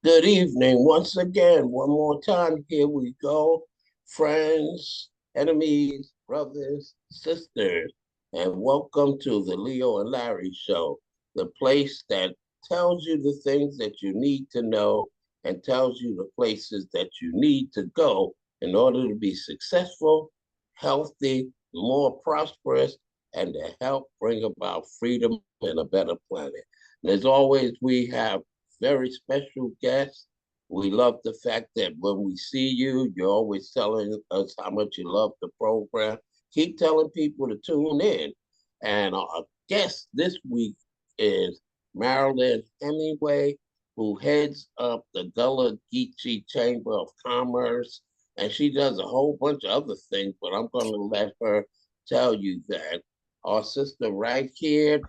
Good evening once again. One more time, here we go. Friends, enemies, brothers, sisters, and welcome to the Leo and Larry Show, the place that tells you the things that you need to know and tells you the places that you need to go in order to be successful, healthy, more prosperous, and to help bring about freedom and a better planet. And as always, we have very special guest. We love the fact that when we see you, you're always telling us how much you love the program. Keep telling people to tune in. And our guest this week is Marilyn Hemingway, who heads up the Gullah Geechee Chamber of Commerce. And she does a whole bunch of other things, but I'm going to let her tell you that. Our sister right here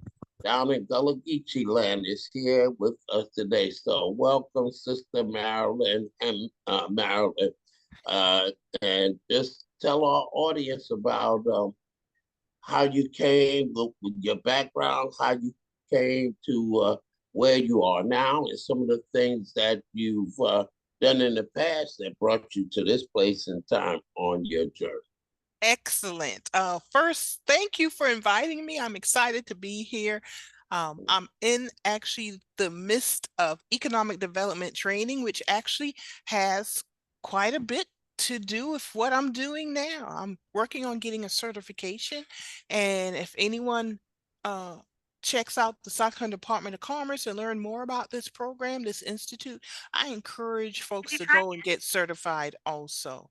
down in Gullah Geechee land is here with us today. So welcome, Sister Marilyn and Marilyn, uh, and just tell our audience about how you came with your background, how you came to where you are now, and some of the things that you've done in the past that brought you to this place in time on your journey. Excellent. First, thank you for inviting me. I'm excited to be here. I'm in actually the midst of economic development training, which actually has quite a bit to do with what I'm doing now. I'm working on getting a certification, and if anyone uh, checks out the South Carolina Department of Commerce and learn more about this program, this institute, I encourage folks to go and get certified also.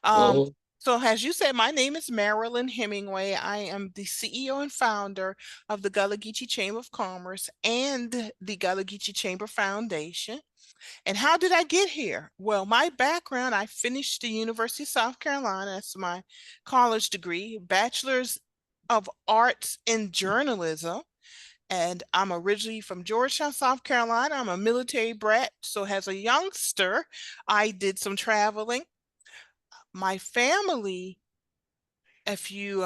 Um, Mhm. so as you said, my name is Marilyn Hemingway. I am the CEO and founder of the Gullah Geechee Chamber of Commerce and the Gullah Geechee Chamber Foundation. And how did I get here? Well, my background, I finished the University of South Carolina. That's my college degree, Bachelor's of Arts in Journalism. And I'm originally from Georgetown, South Carolina. I'm a military brat. So as a youngster, I did some traveling. My family, if you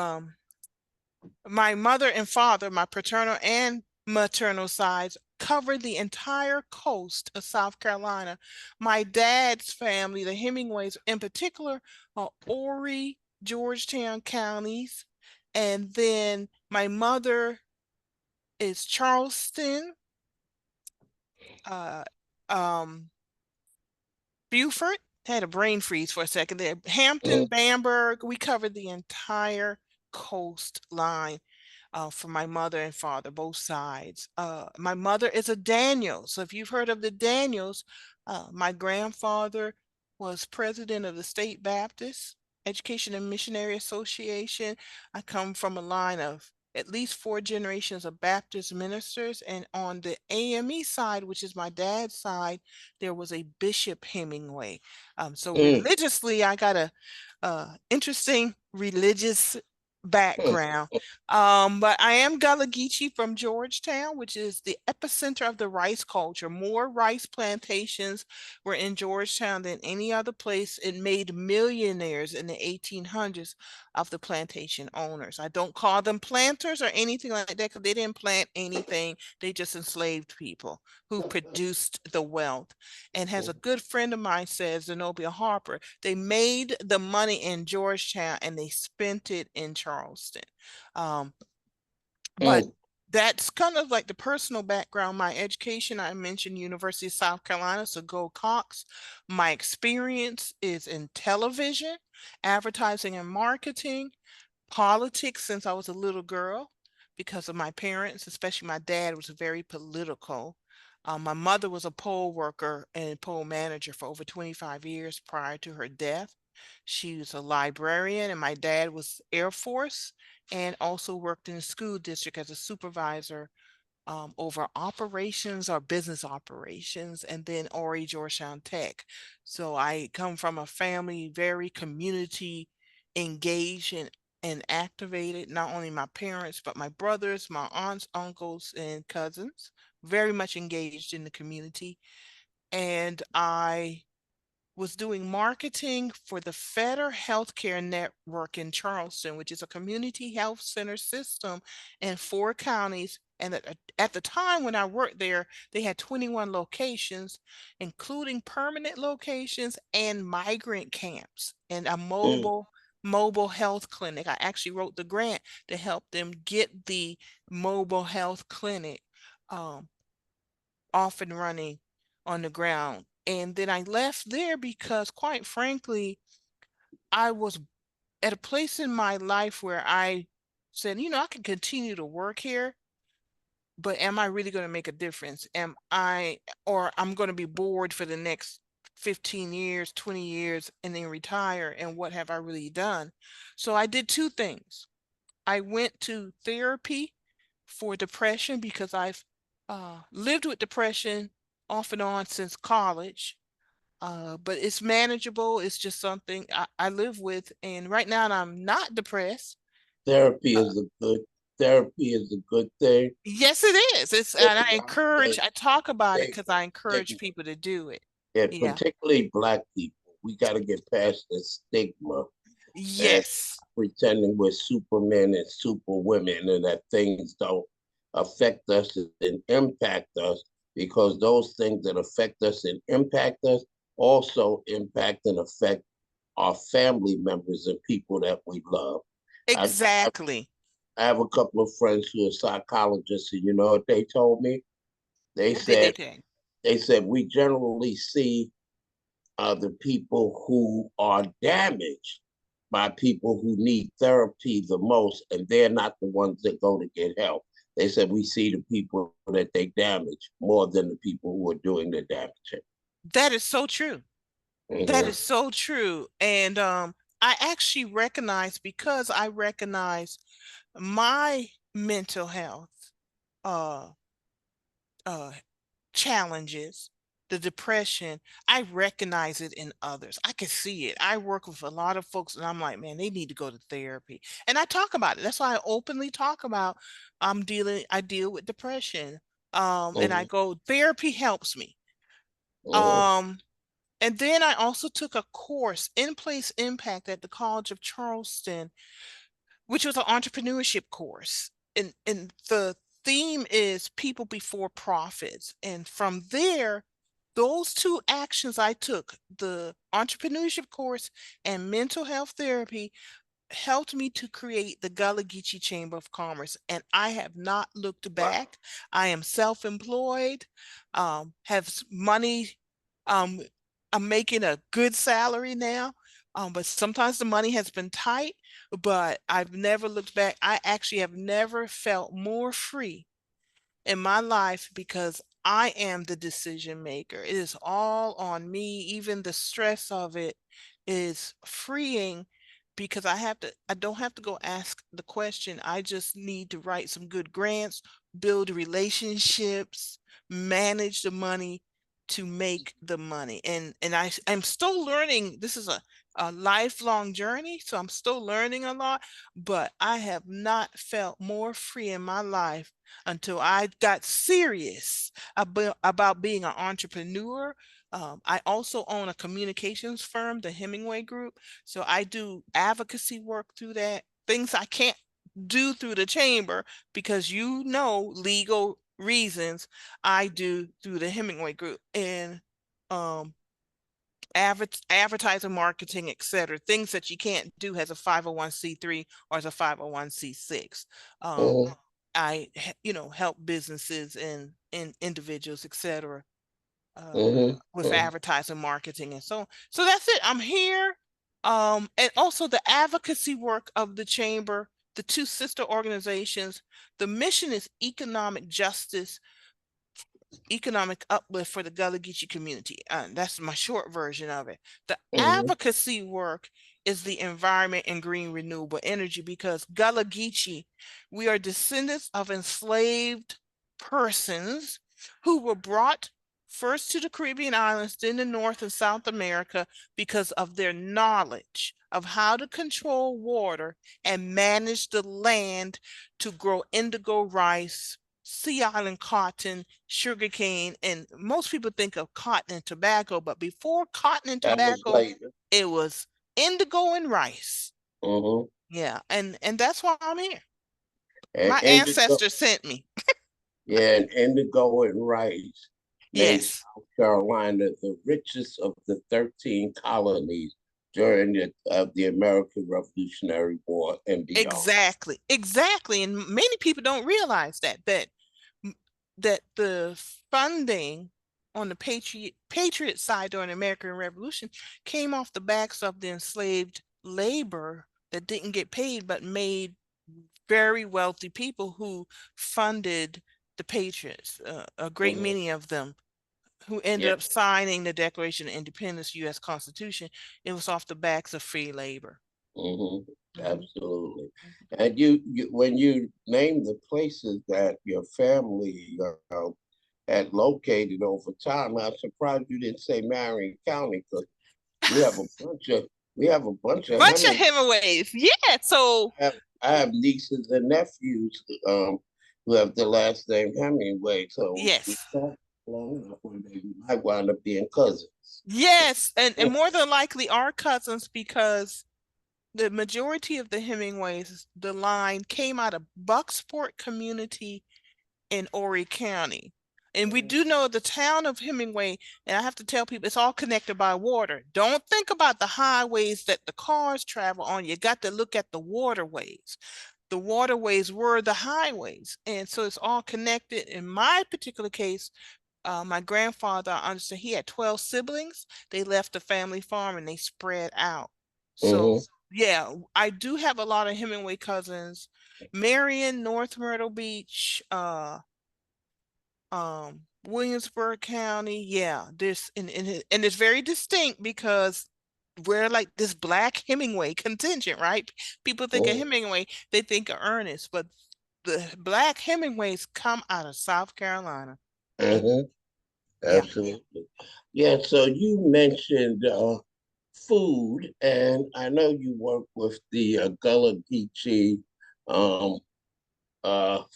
my mother and father, my paternal and maternal sides, covered the entire coast of South Carolina. My dad's family, the Hemingways in particular, are Horry, Georgetown counties. And then my mother is Charleston, uh, um, Beaufort. Had a brain freeze for a second there. Hampton, Mhm. Bamberg. We covered the entire coastline for my mother and father, both sides. My mother is a Daniel. So if you've heard of the Daniels, my grandfather was president of the State Baptist Education and Missionary Association. I come from a line of at least four generations of Baptist ministers. And on the AME side, which is my dad's side, there was a Bishop Hemingway. So Mm. religiously, I got a interesting religious Mm. background. But I am Gullah Geechee from Georgetown, which is the epicenter of the rice culture. More rice plantations were in Georgetown than any other place. It made millionaires in the 1800s of the plantation owners. I don't call them planters or anything like that because they didn't plant anything. They just enslaved people who produced the wealth. And as a good friend of mine says, Zenobia Harper, they made the money in Georgetown and they spent it in Charleston. Um, but Mm. that's kind of like the personal background. My education, I mentioned University of South Carolina, so go Cox. My experience is in television, advertising and marketing, politics since I was a little girl because of my parents, especially my dad was very political. My mother was a poll worker and poll manager for over 25 years prior to her death. She was a librarian, and my dad was Air Force and also worked in the school district as a supervisor over operations or business operations, and then Ori Georgetown Tech. So I come from a family very community engaged and activated, not only my parents, but my brothers, my aunts, uncles, and cousins, very much engaged in the community. And I was doing marketing for the Feder Healthcare Network in Charleston, which is a community health center system in four counties And at the time when I worked there, they had 21 locations, including permanent locations and migrant camps and a Mm. mobile health clinic. I actually wrote the grant to help them get the mobile health clinic um, off and running on the ground. And then I left there because, quite frankly, I was at a place in my life where I said, I can continue to work here, but am I really going to make a difference? Or I'm going to be bored for the next 15 years, 20 years, and then retire. And what have I really done? So I did two things. I went to therapy for depression because I've lived with depression off and on since college. But it's manageable. It's just something I live with. And right now I'm not depressed. Therapy Uh, is a good therapy is a good thing. yes, it is. There's And a lot of things I talk about it because stigma, I encourage stigma. people to do it. Yeah, Yeah. particularly Black people. We got to get past the stigma and Yes. pretending we're supermen and superwomen and that things don't affect us and impact us, because those things that affect us and impact us also impact and affect our family members and people that we love. I, Exactly. I have a couple of friends who are psychologists, and you know what they told me? They What did they said say? they said we generally see the people who are damaged by people who need therapy the most, and they're not the ones that go to get help. They said we see the people that they damage more than the people who are doing the damaging. That is so true. That Mm-hmm. is so true. And I actually recognize, because I recognize my mental health uh uh challenges, the depression, I recognize it in others. I can see it. I work with a lot of folks and I'm like, man, they need to go to therapy. And I talk about it. That's why I openly talk about I deal with depression. And I Mm-hmm. go, therapy helps me. Mm-hmm. Um, and then I also took a course, In Place Impact, at the College of Charleston, which was an entrepreneurship course. And the theme is people before profits. And from there, those two actions I took, the entrepreneurship course and mental health therapy, helped me to create the Gullah Geechee Chamber of Commerce, and I have not looked Wow. back. I am self-employed, have money. Um, I'm making a good salary now, but sometimes the money has been tight. But I've never looked back. I actually have never felt more free in my life because I am the decision maker. It is all on me. Even the stress of it is freeing because I don't have to go ask the question. I just need to write some good grants, build relationships, manage the money to make the money. I'm still learning. This is a lifelong journey, so I'm still learning a lot, but I have not felt more free in my life until I got serious about being an entrepreneur. I also own a communications firm, the Hemingway Group. So I do advocacy work through that, things I can't do through the chamber because legal reasons. I do through the Hemingway Group. And um, advertising, marketing, etc. Things that you can't do as a 501c3 or as a 501c6. Um, Mm-hmm. I, help businesses and individuals, etc. With Mm-hmm. advertising, marketing, and so that's it. I'm here. And also the advocacy work of the chamber, the two sister organizations. The mission is economic uplift for the Gullah Geechee community. That's my short version of it. The Mm-hmm. advocacy work is the environment and green renewable energy, because Gullah Geechee, we are descendants of enslaved persons who were brought first to the Caribbean islands, then to North and South America because of their knowledge of how to control water and manage the land to grow indigo rice, sea island cotton, sugarcane, and most people think of cotton and tobacco, but before cotton and That was tobacco, later. it was indigo and rice. Mm-hmm. Yeah, and that's why I'm here. And My indigo, ancestors sent me. Yeah, and indigo and rice made Yes. South Carolina the richest of the 13 colonies during the American Revolutionary War and beyond. Exactly. Exactly. And many people don't realize that the funding on the patriot side during the American Revolution came off the backs of the enslaved labor that didn't get paid but made very wealthy people who funded the patriots. A great Mhm. many of them who ended Yeah. up signing the Declaration of Independence, U.S. Constitution. It was off the backs of free labor. Hmm. Mhm. Absolutely. And when you name the places that your family had located over time, I'm surprised you didn't say Marion County because we have a bunch of we have a bunch of Bunch of Hemingway. Hemingways. Yeah. So I have nieces and nephews who have the last name Hemingway, so we yes. talked long enough when they might wind up being cousins. Yes, and more than likely our cousins because the majority of the Hemingways, the line came out of Bucksport community in Horry County. And we do know the town of Hemingway, and I have to tell people it's all connected by water. Don't think about the highways that the cars travel on. You got to look at the waterways. The waterways were the highways. And so it's all connected. In my particular case, my grandfather, I understand he had 12 siblings. They left the family farm and they spread out. So, Hmm. yeah, I do have a lot of Hemingway cousins. Marion, North Myrtle Beach, Williamsburg County. Yeah, this and it's very distinct because we're like this black Hemingway contingent, right? People think of Hmm. Hemingway, they think of Ernest, but the black Hemingways come out of South Carolina. Hmm. Yeah. Absolutely. Yeah, so you mentioned food, and I know you work with the Gullah Geechee um,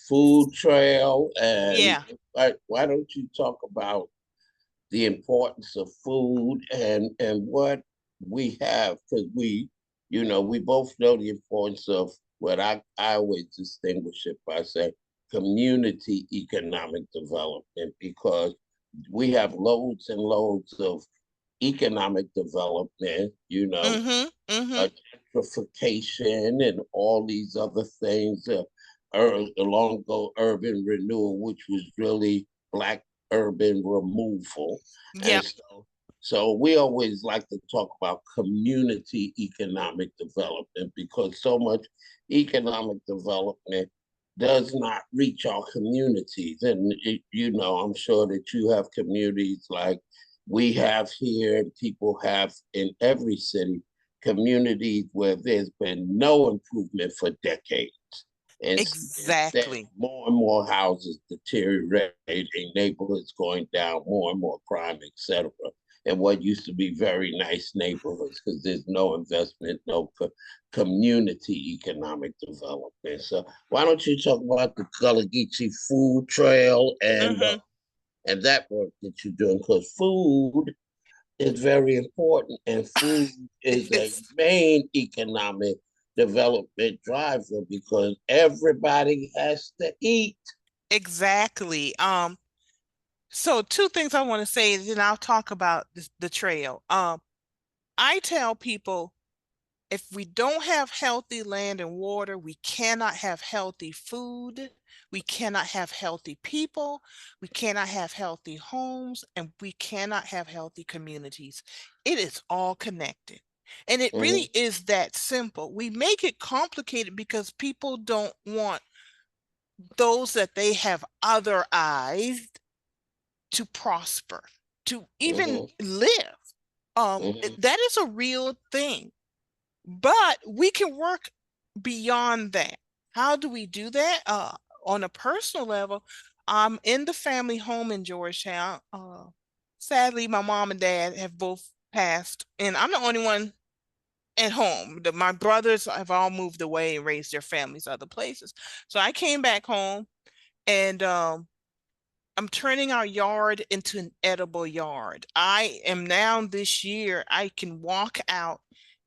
food trail, and Yeah. why don't you talk about the importance of food and what we have? Because we both know the importance of what I always distinguish it by saying community economic development, because we have loads and loads of economic development, Mm-hmm. Mm-hmm. gentrification and all these other things, long ago urban renewal, which was really black urban removal. And Yep. so we always like to talk about community economic development because so much economic development does not reach our communities. And I'm sure that you have communities like we have here and people have in every city, communities where there's been no improvement for decades. And instead, Exactly. more and more houses deteriorating, neighborhoods going down, more and more crime, etc. And what used to be very nice neighborhoods because there's no investment, no community economic development. So why don't you talk about the Gullah Geechee Food Trail Mm-hmm. and that work that you're doing? Because food is very important, and food is a It's main economic development driver because everybody has to eat. exactly. So two things I want to say, and then I'll talk about the trail. I tell people if we don't have healthy land and water, we cannot have healthy food, we cannot have healthy people, we cannot have healthy homes, and we cannot have healthy communities. It is all connected. And it Mm-hmm, really is that simple. We make it complicated because people don't want those that they have otherized to prosper, to even mm-hmm, live. mm-hmm, That is a real thing. But we can work beyond that. How do we do that? On a personal level, I'm in the family home in Georgetown. Sadly, my mom and dad have both passed, and I'm the only one at home. My brothers have all moved away and raised their families other places. So I came back home, and I'm turning our yard into an edible yard. I am now this year, I can walk out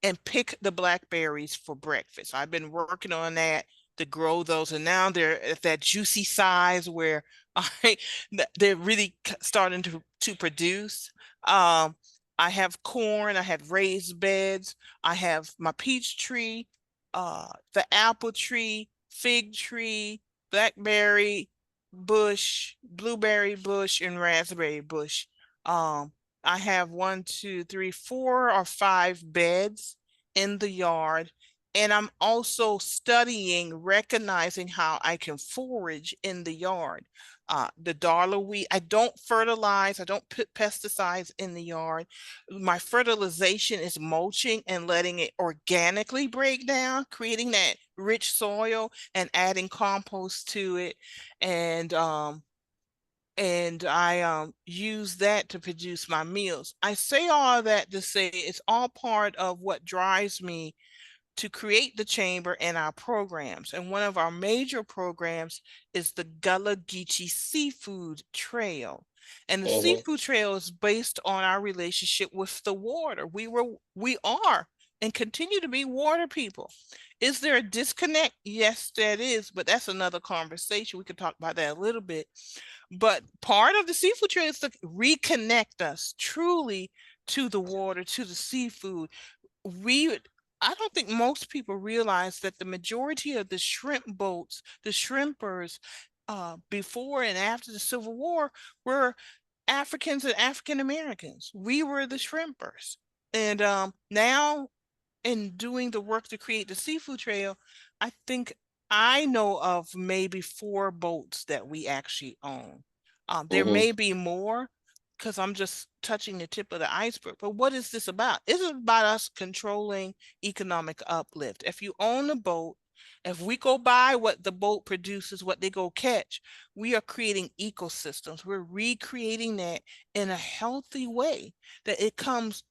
and pick the blackberries for breakfast. I've been working on that to grow those, and now they're at that juicy size where I they're really starting to produce. Um, I have corn, I have raised beds, I have my peach tree, the apple tree, fig tree, blackberry bush, blueberry bush, and raspberry bush. Um, I have one, two, three, 4 or 5 beds in the yard. And I'm also studying, recognizing how I can forage in the yard. The darla wheat, I don't fertilize, I don't put pesticides in the yard. My fertilization is mulching and letting it organically break down, creating that rich soil and adding compost to it. And I use that to produce my meals. I say all that to say it's all part of what drives me to create the chamber and our programs. And one of our major programs is the Gullah Geechee Seafood Trail. And the Mm-hmm. seafood trail is based on our relationship with the water. We are, and continue to be water people. Is there a disconnect? Yes, that is, but that's another conversation. We could talk about that a little bit. But part of the seafood trail is to reconnect us truly to the water, to the seafood. We I don't think most people realize that the majority of the shrimp boats, the shrimpers, before and after the Civil War were Africans and African Americans. We were the shrimpers. And now in doing the work to create the seafood trail, I think I know of maybe 4 boats that we actually own. There Mm-hmm. may be more because I'm just touching the tip of the iceberg. But what is this about? It's about us controlling economic uplift. If you own a boat, if we go buy what the boat produces, what they go catch, we are creating ecosystems. We're recreating that in a healthy way that it comes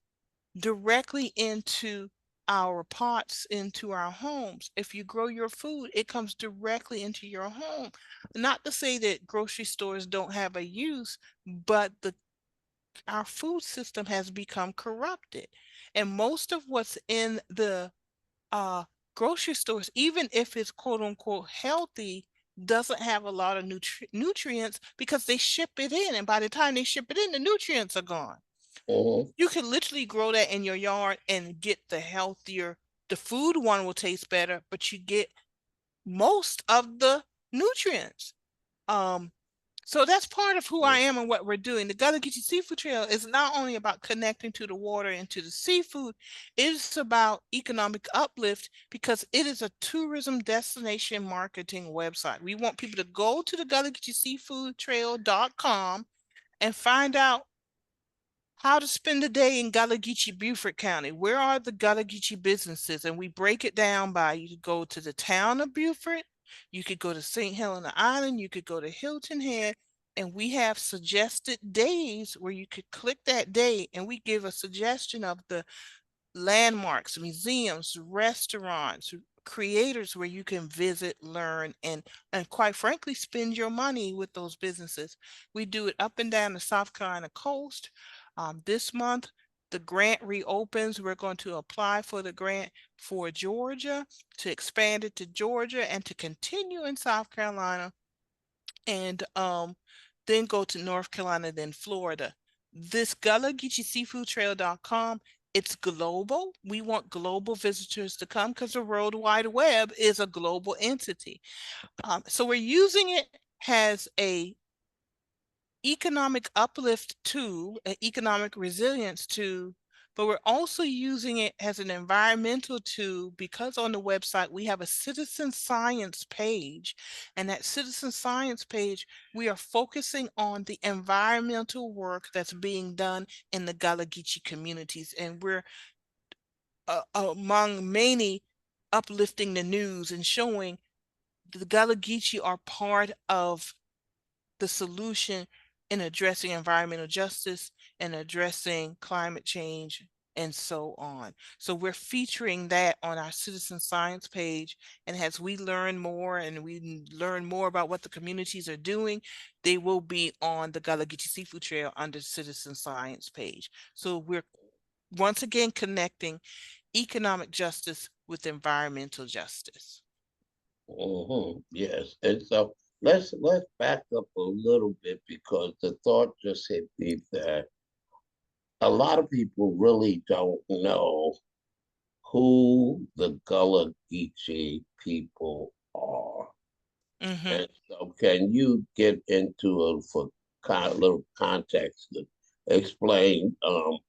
directly into our pots, into our homes. If you grow your food, it comes directly into your home. Not to say that grocery stores don't have a use, but our food system has become corrupted. And most of what's in the uh, grocery stores, even if it's quote unquote healthy, doesn't have a lot of nutrients because they ship it in. And by the time they ship it in, the nutrients are gone. Mm-hmm. You can literally grow that in your yard and get the healthier, the food one will taste better, but you get most of the nutrients. Um, so that's part of who I am and what we're doing. The Gullah Geechee Seafood Trail is not only about connecting to the water and to the seafood, it's about economic uplift because it is a tourism destination marketing website. We want people to go to the Gullah Geechee Seafood Trail.com and find out how to spend a day in Gullah Geechee, Beaufort County. Where are the Gullah Geechee businesses? And we break it down by you could go to the town of Beaufort, you could go to St. Helena Island, you could go to Hilton Head, and we have suggested days where you could click that day and we give a suggestion of the landmarks, museums, restaurants, creators where you can visit, learn, and quite frankly, spend your money with those businesses. We do it up and down the South Carolina coast. This month, the grant reopens. We're going to apply for the grant for Georgia, to expand it to Georgia and to continue in South Carolina, and then go to North Carolina, then Florida. This Gullah Geechee Seafood Trail.com, it's global. We want global visitors to come because the World Wide Web is a global entity. So we're using it as a economic uplift tool, an economic resilience tool, but we're also using it as an environmental tool because on the website we have a citizen science page. And that citizen science page, we are focusing on the environmental work that's being done in the Gullah Geechee communities. And we're among many uplifting the news and showing the Gullah Geechee are part of the solution in addressing environmental justice and addressing climate change and so on. So we're featuring that on our citizen science page. And as we learn more and we learn more about what the communities are doing, they will be on the Gullah Geechee Seafood Trail under citizen science page. So we're once again connecting economic justice with environmental justice. Yes. And so let's back up a little bit because the thought just hit me that a lot of people really don't know who the Gullah Geechee people are. Mm-hmm. And so can you get into a for little context to explain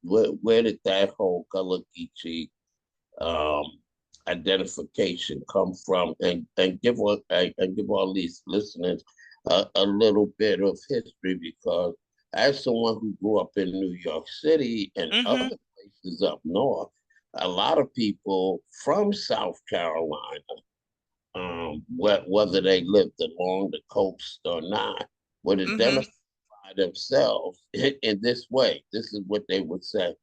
where did that whole Gullah Geechee um, identification come from, and give all these listeners a little bit of history, because as someone who grew up in New York City and Mm-hmm. other places up north, a lot of people from South Carolina, whether they lived along the coast or not, would Mm-hmm. identify themselves in this way. This is what they would say: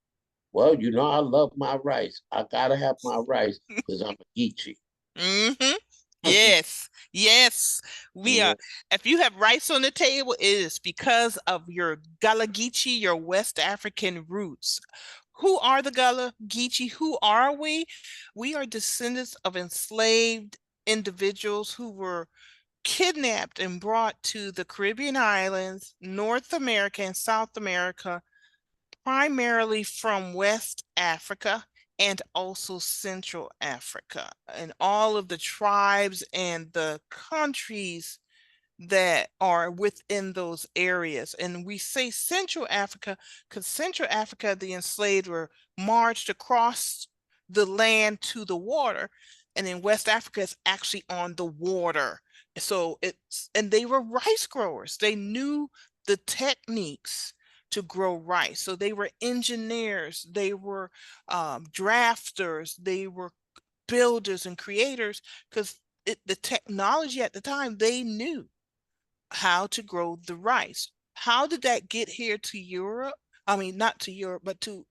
well, I love my rice. I gotta have my rice because I'm a Geechee. Mm-hmm. Yes. Yes. We are. Mhm. If you have rice on the table, it is because of your Gullah Geechee, your West African roots. Who are the Gullah Geechee? Who are we? We are descendants of enslaved individuals who were kidnapped and brought to the Caribbean islands, North America, and South America, primarily from West Africa and also Central Africa. And all of the tribes and the countries that are within those areas. And we say Central Africa because Central Africa, the enslaved were marched across the land to the water. And in West Africa, it's actually on the water. So and they were rice growers. They knew the techniques to grow rice. So they were engineers, they were drafters, they were builders and creators because the technology at the time they knew how to grow the rice. How did that get here to Europe? I mean, not to Europe, but to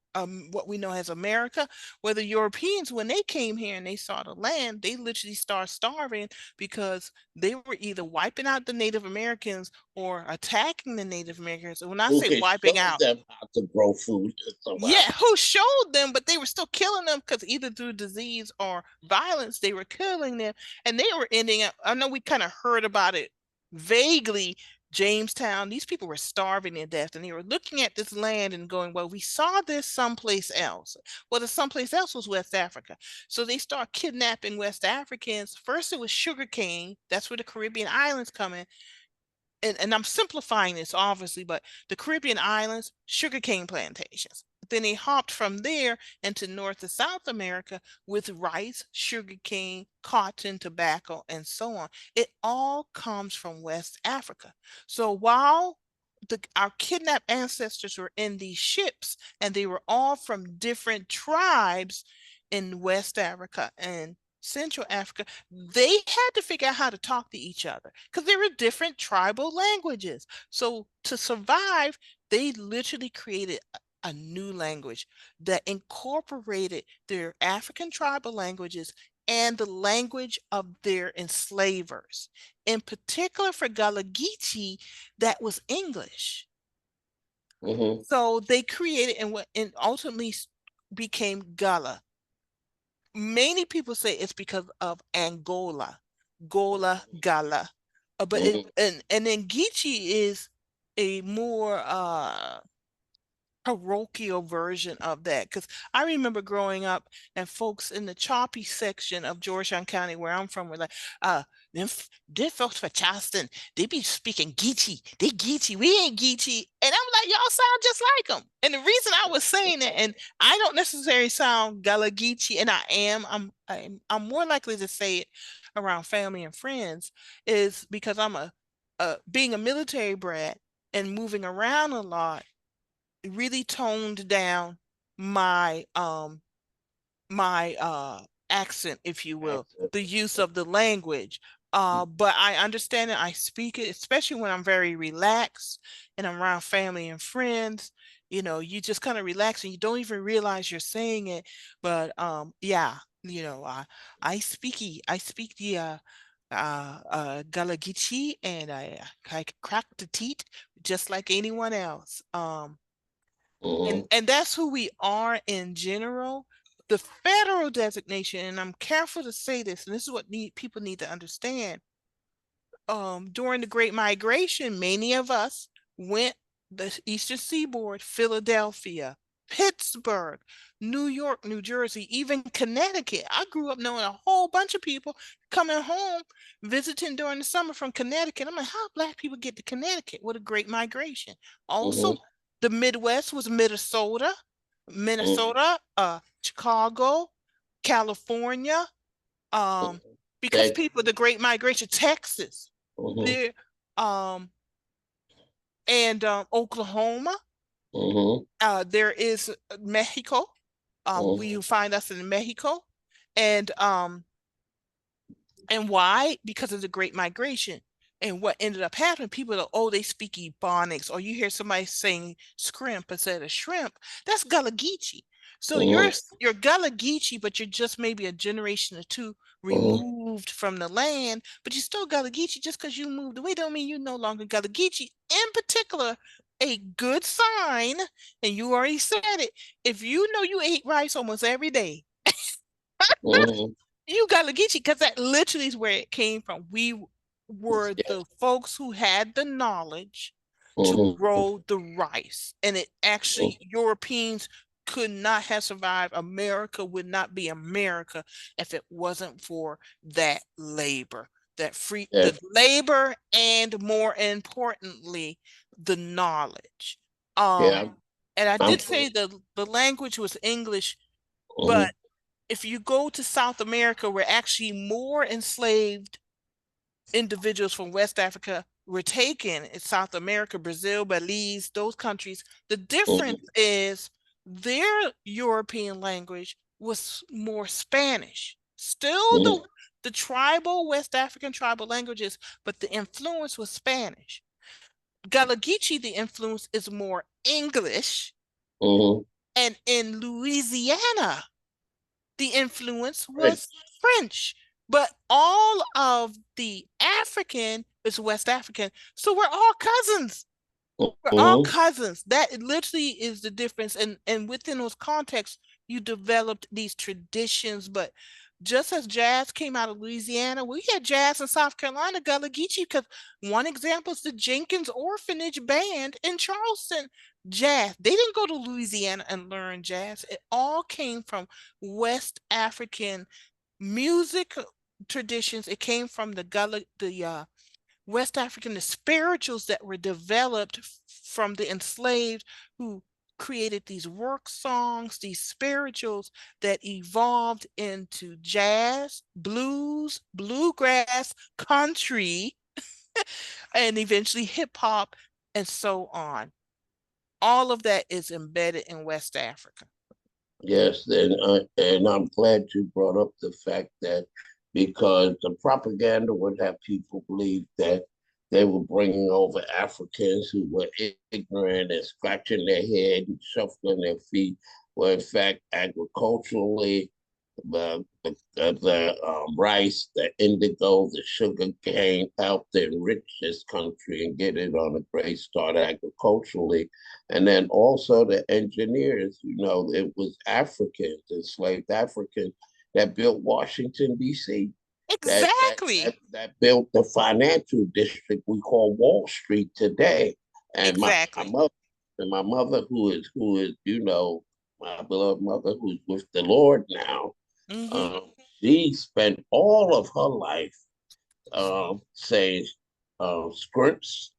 what we know as America, where the Europeans, when they came here and they saw the land, they literally started starving because they were either wiping out the Native Americans or attacking the Native Americans. And when I Who say can wiping show out, them how to grow food and yeah, survive? who showed them, but they were still killing them because either through disease or violence, they were killing them. And they were ending up, I know we kind of heard about it vaguely. Jamestown, these people were starving to death and they were looking at this land and going, well, we saw this someplace else. Well, the someplace else was West Africa. So they start kidnapping West Africans. First, it was sugarcane. That's where the Caribbean islands come in, and I'm simplifying this obviously, but the Caribbean islands, sugarcane plantations. Then they hopped from there into North and South America with rice, sugarcane, cotton, tobacco, and so on. It all comes from West Africa. So while our kidnapped ancestors were in these ships and they were all from different tribes in West Africa and Central Africa, they had to figure out how to talk to each other because there were different tribal languages. So to survive, they literally created a new language that incorporated their African tribal languages and the language of their enslavers. In particular for Gullah Geechee, that was English. Mm-hmm. So they created and ultimately became Gullah. Many people say it's because of Angola, Gola, Gala. But it Mm-hmm. and then Geechee is a more parochial version of that. Because I remember growing up and folks in the choppy section of Georgetown County, where I'm from, were like, them folks for Charleston, they be speaking Geechee. They Geechee. We ain't Geechee. And I'm like, y'all sound just like them. And the reason I was saying that, and I don't necessarily sound Gullah Geechee, and I'm more likely to say it around family and friends, is because I'm being a military brat and moving around a lot really toned down my accent, if you will, Accent. the use of the language. But I understand it, I speak it, especially when I'm very relaxed and I'm around family and friends. You just kind of relax and you don't even realize you're saying it. But yeah, I speak the Gullah Geechee, and I crack the teeth just like anyone else. And Mm-hmm. and that's who we are in general. The federal designation, and I'm careful to say this, and this is what people need to understand. During the Great Migration, many of us went the Eastern Seaboard, Philadelphia, Pittsburgh, New York, New Jersey, even Connecticut. I grew up knowing a whole bunch of people coming home, visiting during the summer from Connecticut. I'm like, how Black people get to Connecticut? What a great migration. Also, Mm-hmm. the Midwest was Minnesota, Chicago, California, um, Mm-hmm. because Tech. people, the Great Migration, Texas, Mm-hmm. there, um, and Oklahoma. Mm-hmm. There is Mexico. We Mm-hmm. find us in Mexico, and why? Because of the Great Migration. And what ended up happening, people are, oh, they speak Ebonics, or you hear somebody saying scrimp instead of shrimp. That's Gullah Geechee. So Mm-hmm. you're Gullah Geechee, but you're just maybe a generation or two Mm-hmm. removed from the land, but you're still Gullah Geechee. Just because you moved away don't mean you're no longer Gullah Geechee. In particular, a good sign, and you already said it, if you know you ate rice almost every day, Mm-hmm. you got Lagichi because that literally is where it came from. We were Yes. the folks who had the knowledge to Mm-hmm. grow the rice. And it actually, Europeans could not have survived. America would not be America if it wasn't for that labor, the Yes. labor, and more importantly, the knowledge. Yeah. And I I'm. did say the language was English, but Mm-hmm. if you go to South America, where actually more enslaved individuals from West Africa were taken in South America, Brazil, Belize, those countries. The difference Mm-hmm. is their European language was more Spanish. Still Mm-hmm. the tribal West African tribal languages, but the influence was Spanish. Gullah Geechee, the influence is more English, Mm-hmm. and in Louisiana, the influence Right. was French, but all of the African is West African. So we're all cousins. We're all Mm-hmm. cousins. That literally is the difference. And within those contexts, you developed these traditions. But just as jazz came out of Louisiana, we had jazz in South Carolina, Gullah Geechee, because one example is the Jenkins Orphanage Band in Charleston. Jazz. They didn't go to Louisiana and learn jazz. It all came from West African music traditions. It came from the West African, the spirituals that were developed from the enslaved who created these work songs, these spirituals that evolved into jazz, blues, bluegrass, country, and eventually hip hop, and so on. All of that is embedded in West Africa. Yes, and I'm glad you brought up the fact that because the propaganda would have people believe that they were bringing over Africans who were ignorant and scratching their head and shuffling their feet, were in fact agriculturally the rice, the indigo, the sugar cane helped to enrich this country and get it on a great start agriculturally. And then also the engineers, it was Africans, enslaved Africans that built Washington, D.C. That built the financial district we call Wall Street today. And Exactly. my mother who is, my beloved mother who's with the Lord now, Mm-hmm. um, she spent all of her life saying scripts,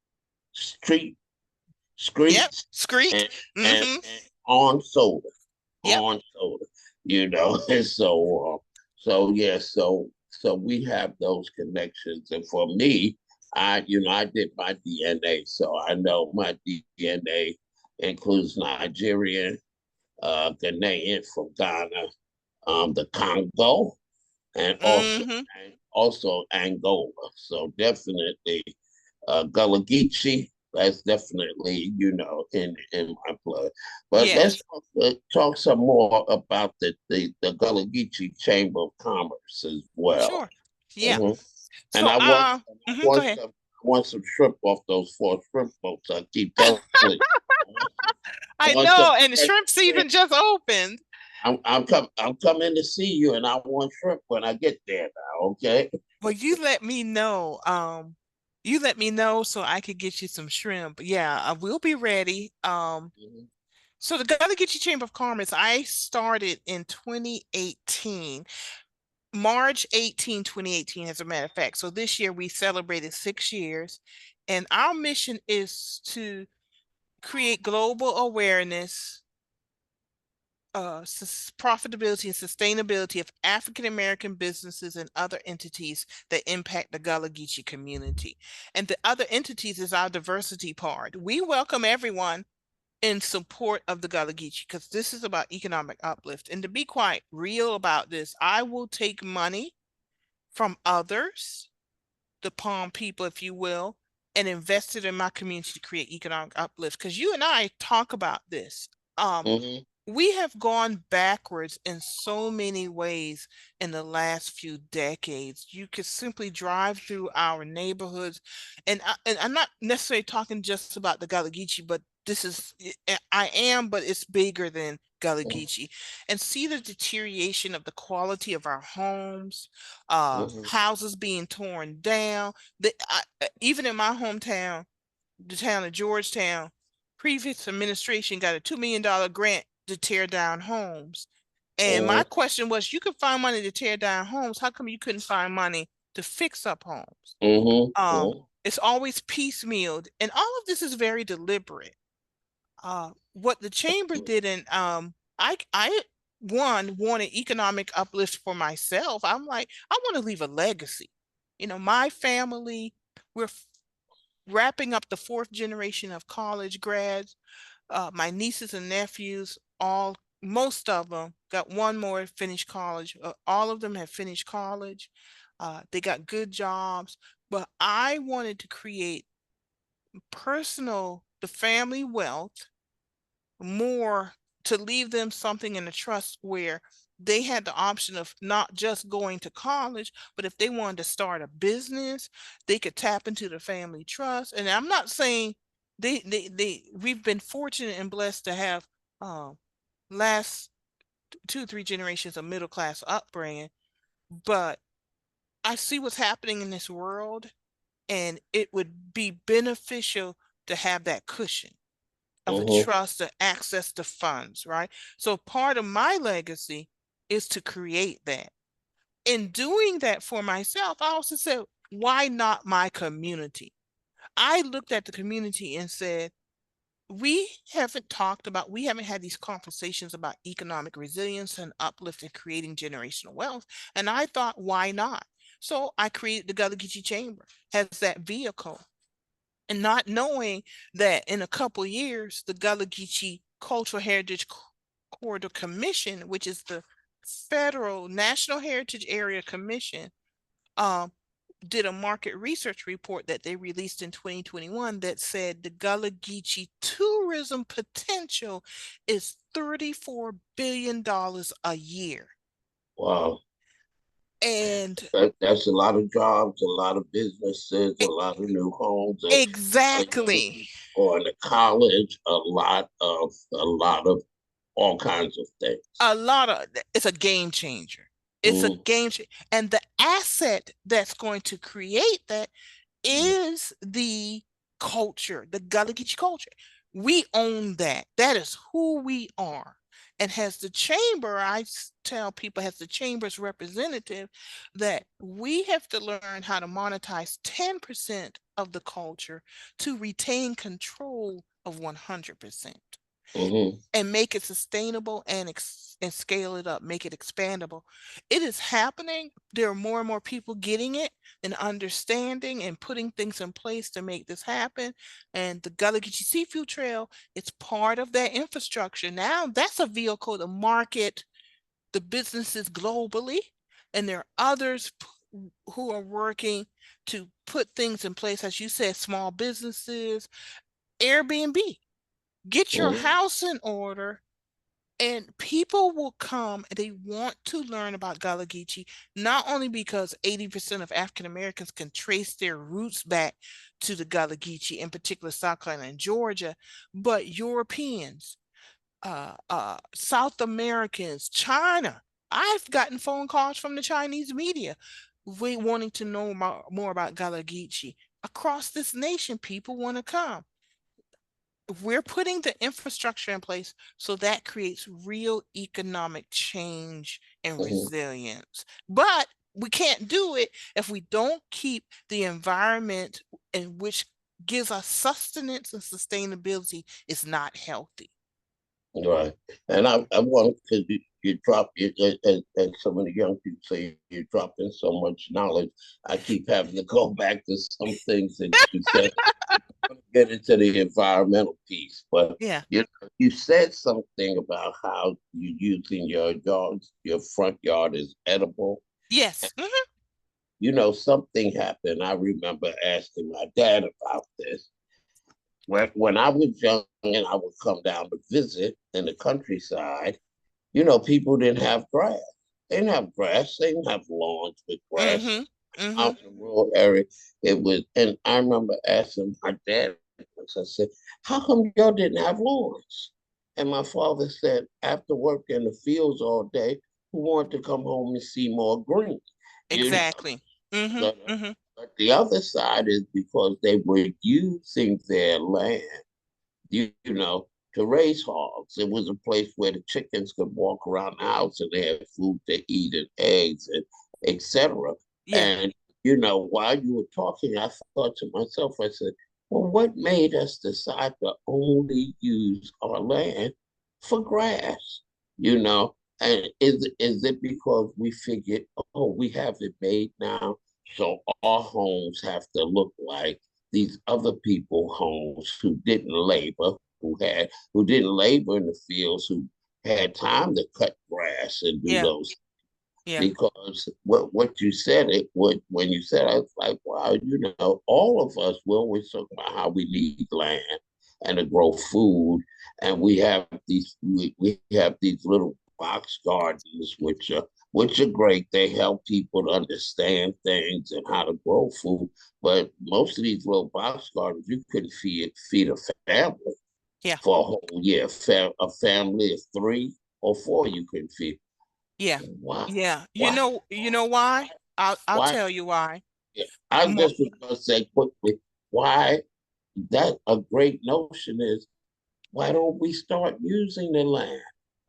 street Yep. streets, Screet. and, and, Mm-hmm. and on soda, Yep. and so yeah, so we have those connections, and for me, I did my DNA, so I know my DNA includes Nigerian, Ghanaian from Ghana, the Congo, and also Mm-hmm. and also Angola. So definitely Gullah Geechee. That's definitely in my blood. But let's Yes. talk some more about the Gullah Geechee Chamber of Commerce as well. Sure. Yeah. Hmm. And So, I go want ahead. some I want some shrimp off those 4 shrimp boats. I keep telling you. I I want some know, and fresh shrimp shrimp. season just opened. I'm coming to see you, and I want shrimp when I get there. Now, okay? Well, you let me know. You let me know so I could get you some shrimp. Yeah, I will be ready. Mhm. So the Gullah Geechee Chamber of Commerce, I started in 2018. March 18, 2018, as a matter of fact. So this year we celebrated 6 years, and our mission is to create global awareness, profitability, and sustainability of African American businesses and other entities that impact the Gullah Geechee community. And the other entities is our diversity part. We welcome everyone in support of the Gullah Geechee because this is about economic uplift. And to be quite real about this, I will take money from others, the palm people, if you will, and invest it in my community to create economic uplift. Because you and I talk about this. Um, Mhm. we have gone backwards in so many ways in the last few decades. You could simply drive through our neighborhoods, and I'm not necessarily talking just about the Gullah Geechee, but this is I am, but it's bigger than Gullah Geechee, and see the deterioration of the quality of our homes, Mhm. houses being torn down. Even in my hometown, the town of Georgetown, previous administration got a $2 million grant to tear down homes. And my Mhm. question was, you could find money to tear down homes. How come you couldn't find money to fix up homes? Mhm. Mhm. It's always piecemealed, and all of this is very deliberate. What the chamber did, and I wanted economic uplift for myself. I'm like, I want to leave a legacy. My family, we're wrapping up the fourth generation of college grads. My nieces and nephews, most of them got one more finished college. All of them have finished college. They got good jobs, but I wanted to create the family wealth more to leave them something in a trust where they had the option of not just going to college, but if they wanted to start a business, they could tap into the family trust. And I'm not saying we've been fortunate and blessed to have uh, last 2 or 3 generations of middle class upbringing, but I see what's happening in this world, and it would be beneficial to have that cushion of a Mhm. trust to access to funds, right? So part of my legacy is to create that. In doing that for myself, I also said, why not my community? I looked at the community and said, we haven't had these conversations about economic resilience and uplift and creating generational wealth. And I thought, why not? So I created the Gullah Geechee Chamber as that vehicle, and not knowing that in a couple years, the Gullah Geechee Cultural Heritage Corridor Commission, which is the federal National Heritage Area Commission, um, did a market research report that they released in 2021 that said the Gullah Geechee tourism potential is $34 billion a year. Wow. And That's a lot of jobs, a lot of businesses, a lot of new homes, a lot of young exactly. people going to college, a lot of all kinds of things. It's a game changer. It's a Mm-hmm. game changer. And the asset that's going to create that is the culture, the Gullah Geechee culture. We own that. That is who we are. And has the chamber, tell people, has the chamber's representative, that we have to learn how to monetize 10% of the culture to retain control of 100% Mm-hmm. and make it sustainable and scale it up, make it expandable. It is happening. There are more and more people getting it and understanding and putting things in place to make this happen. And the Gullah Geechee Seafood Trail, it's part of that infrastructure. Now that's a vehicle to market the businesses globally. And there are others who are working to put things in place, as you said, small businesses, Airbnb. Get your Mm-hmm. house in order, and people will come and they want to learn about Gullah Geechee, not only because 80% of African Americans can trace their roots back to the Gullah Geechee, in particular South Carolina and Georgia, but Europeans. South Americans, China. I've gotten phone calls from the Chinese media wanting to know more about Gullah Geechee. Across this nation, people want to come. We're putting the infrastructure in place so that creates real economic change and Mhm. resilience. But we can't do it if we don't keep the environment in which gives us sustenance and sustainability is not healthy. Right. And I want, because you drop it, and so many young people say you're dropping so much knowledge. I keep having to go back to some things that you said, get into the environmental piece. But Yeah. you said something about how you using your front yard is edible. Yes. Something happened. I remember asking my dad about this. When I was young and I would come down to visit in the countryside, people didn't have grass. They didn't have grass. They didn't have lawns with grass. Mm-hmm. Mm-hmm. Out in the rural area, it was, and I remember asking my dad once, I said, how come y'all didn't have lawns? And my father said, after working in the fields all day, who wanted to come home and see more green? You know, Exactly. Mm-hmm. but, Mm-hmm. but the other side is because they were using their land, to raise hogs. It was a place where the chickens could walk around the house and they had food to eat and eggs and etc. Yeah. And while you were talking, I thought to myself, I said, well, what made us decide to only use our land for grass? You know, and is it because we figured, oh, we have it made now, so our homes have to look like these other people homes who didn't labor, who didn't labor in the fields, who had time to cut grass and do Yeah. those. Yeah. Because what you said, when you said, I was like, wow, all of us, we always talk about how we need land and to grow food, and we have these little box gardens, which are great. They help people to understand things and how to grow food. But most of these little box gardens, you could feed a family Yeah. for a whole year. A family of 3 or 4 you can feed. Yeah. Why? Yeah. Why? You know why? I'll Why? tell you why. Yeah, I More, just was going to say quickly why that a great notion is, why don't we start using the land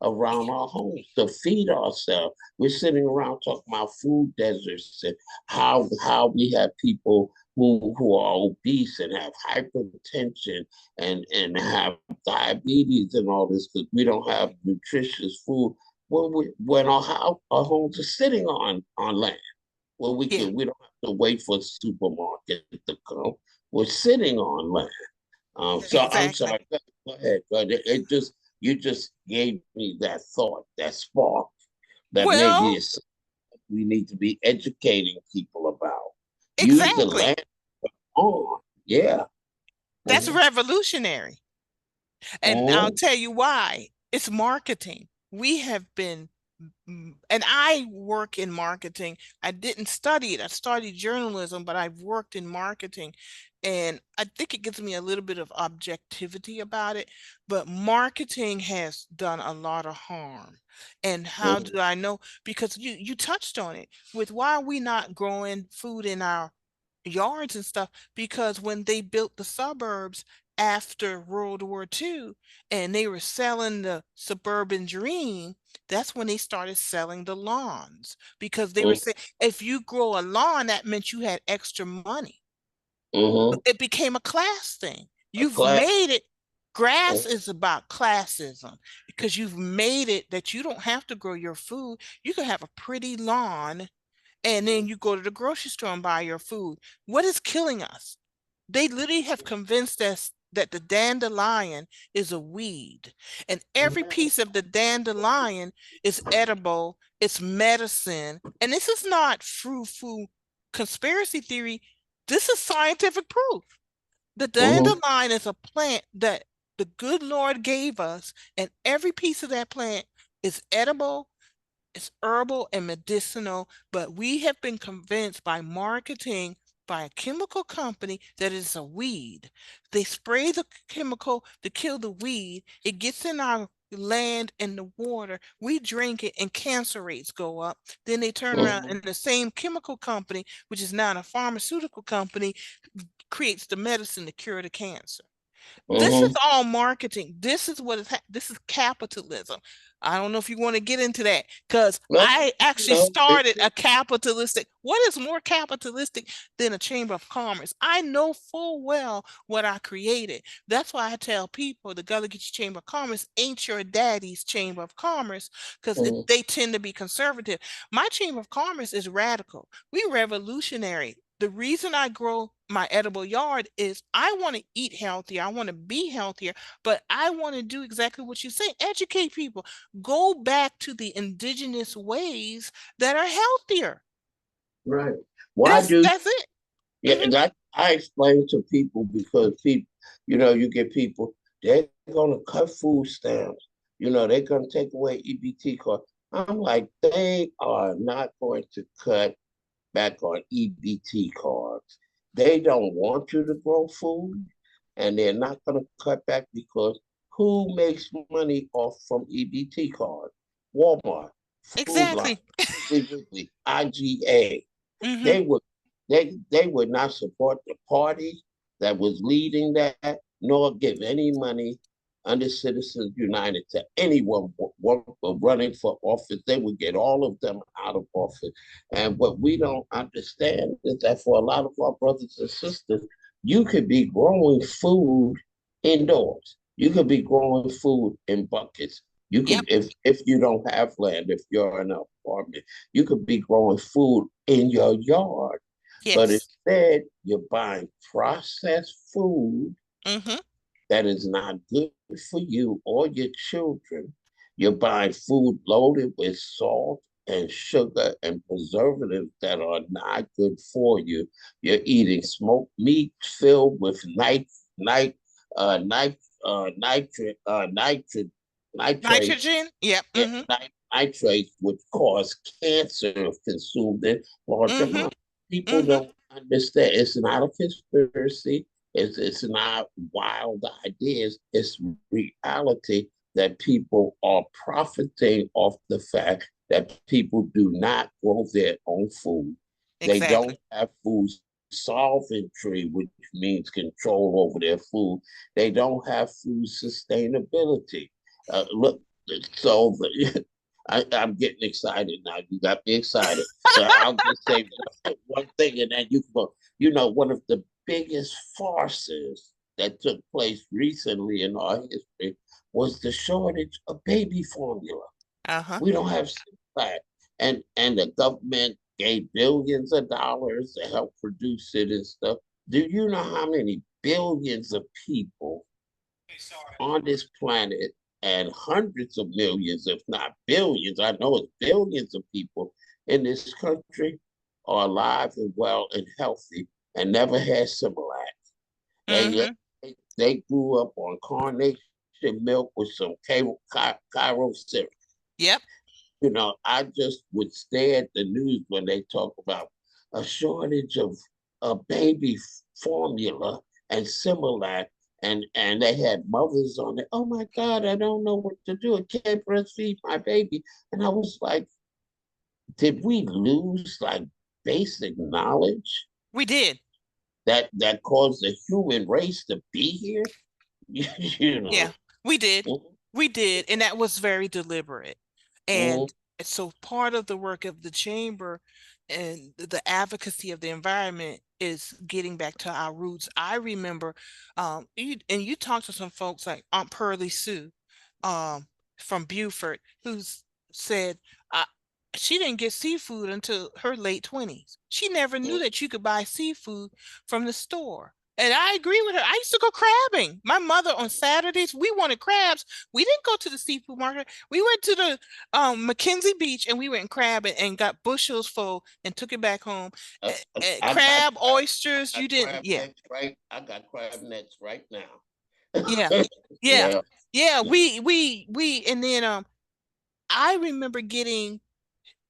around our homes to feed ourselves? We're sitting around talking about food deserts and how we have people who are obese and have hypertension and have diabetes and all this because we don't have nutritious food when our homes are sitting on land. Well, yeah. we don't have to wait for a supermarket to come. We're sitting on land. So I'm Exactly. sorry. Go ahead. Go ahead. You just gave me that thought, that spark, that maybe Well, it's we need to be educating people about. Use the exactly. land on. Yeah. That's Mm-hmm. revolutionary. And I'll Mm-hmm. tell you why. It's marketing. We have been, and I work in marketing. I didn't study it. I studied journalism, but I've worked in marketing. And I think it gives me a little bit of objectivity about it. But marketing has done a lot of harm. And how Mm-hmm. do I know? Because you touched on it with why are we not growing food in our yards and stuff, because when they built the suburbs after World War II and they were selling the suburban dream, that's when they started selling the lawns because they were saying if you grow a lawn, that meant you had extra money. Mm-hmm. It became a class thing. A You've class. made it. Grass is about classism because you've made it that you don't have to grow your food. You can have a pretty lawn and then you go to the grocery store and buy your food. What is killing us? They literally have convinced us that the dandelion is a weed, and every piece of the dandelion is edible, it's medicine. And this is not frou-frou conspiracy theory. This is scientific proof. The Mm-hmm. dandelion is a plant that the good Lord gave us, and every piece of that plant is edible, it's herbal and medicinal, but we have been convinced by marketing by a chemical company that it's a weed. They spray the chemical to kill the weed. It gets in our land and the water. We drink it and cancer rates go up. Then they turn around Mhm. and the same chemical company, which is now a pharmaceutical company, creates the medicine to cure the cancer. This is Mhm. all marketing. This is what is this is capitalism. I don't know if you want to get into that because Well, I actually it, started a capitalistic. What is more capitalistic than a chamber of commerce? I know full well what I created. That's why I tell people the Gullah Geechee Chamber of Commerce ain't your daddy's chamber of commerce because mhm. they tend to be conservative. My chamber of commerce is radical. We revolutionary. The reason I grow my edible yard is I want to eat healthier. I want to be healthier, but I want to do exactly what you say, educate people. Go back to the indigenous ways that are healthier. Right. Why That's do that's it. Yeah, Hmm. that I explain to people because people, you get people, they're gonna cut food stamps. They're gonna take away EBT cards. I'm like, they are not going to cut back on EBT cards. They don't want you to grow food, and they're not gonna cut back because who makes money off from EBT cards? Walmart, Food Line, Exactly. Piggly Wiggly, IGA. Hmm. They would they would not support the party that was leading that, nor give any money under Citizens United to anyone running for office. They would get all of them out of office. And what we don't understand is that for a lot of our brothers and sisters, you could be growing food indoors. You could be growing food in buckets. You Yep. could, if you don't have land, if you're in an apartment, you could be growing food in your yard. But Yes. instead, you're buying processed food Hmm. that is not good for you or your children. You're buying food loaded with salt and sugar and preservatives that are not good for you. You're eating smoked meat filled with nit, nit, nitrates, Nitrogen. Yep. yeah, Hmm. nitrates, which cause cancer if consumed in large Hmm. amounts. People Hmm. don't understand. It's not a conspiracy. It's not wild ideas. It's reality that people are profiting off the fact that people do not grow their own food. They don't Exactly. have food sovereignty, which means control over their food. They don't have food sustainability. Look, so I'm getting excited now. You got me excited. But I'll just say one thing, and then you can go. One of the biggest farces that took place recently in our history was the shortage of baby formula. Uh-huh. We don't have that, and the government gave billions of dollars to help produce it and stuff. Do you know how many billions of people on this planet and hundreds of millions, if not billions, I know it's billions of people in this country are alive and well and healthy and never had Similac. They, Hmm. they grew up on carnation milk with some Cairo syrup. Yep. I just would stare at the news when they talk about a shortage of baby formula and Similac, and they had mothers on it. Oh my God, I don't know what to do. I can't breastfeed my baby. And I was like, did we lose like basic knowledge We did. that caused the human race to be here? you Yeah, know. we did. Mhm. We did, and that was very deliberate. Mhm. And so part of the work of the chamber and the advocacy of the environment is getting back to our roots. I remember, you talked to some folks like Aunt Pearlie Sue, um, from Beaufort, who's said, uh, she didn't get seafood until her late 20s. She never knew that you could buy seafood from the store. And I agree with her. I used to go crabbing. My mother on Saturdays, we wanted crabs. We didn't go to the seafood market. We went to the Mackenzie Beach and we went crabbing and got bushels full and took it back home. Uh, I got Crab, oysters, you didn't. crab Yeah, nets right. I got crab nets right now. yeah, yeah, Yeah. yeah. And then I remember getting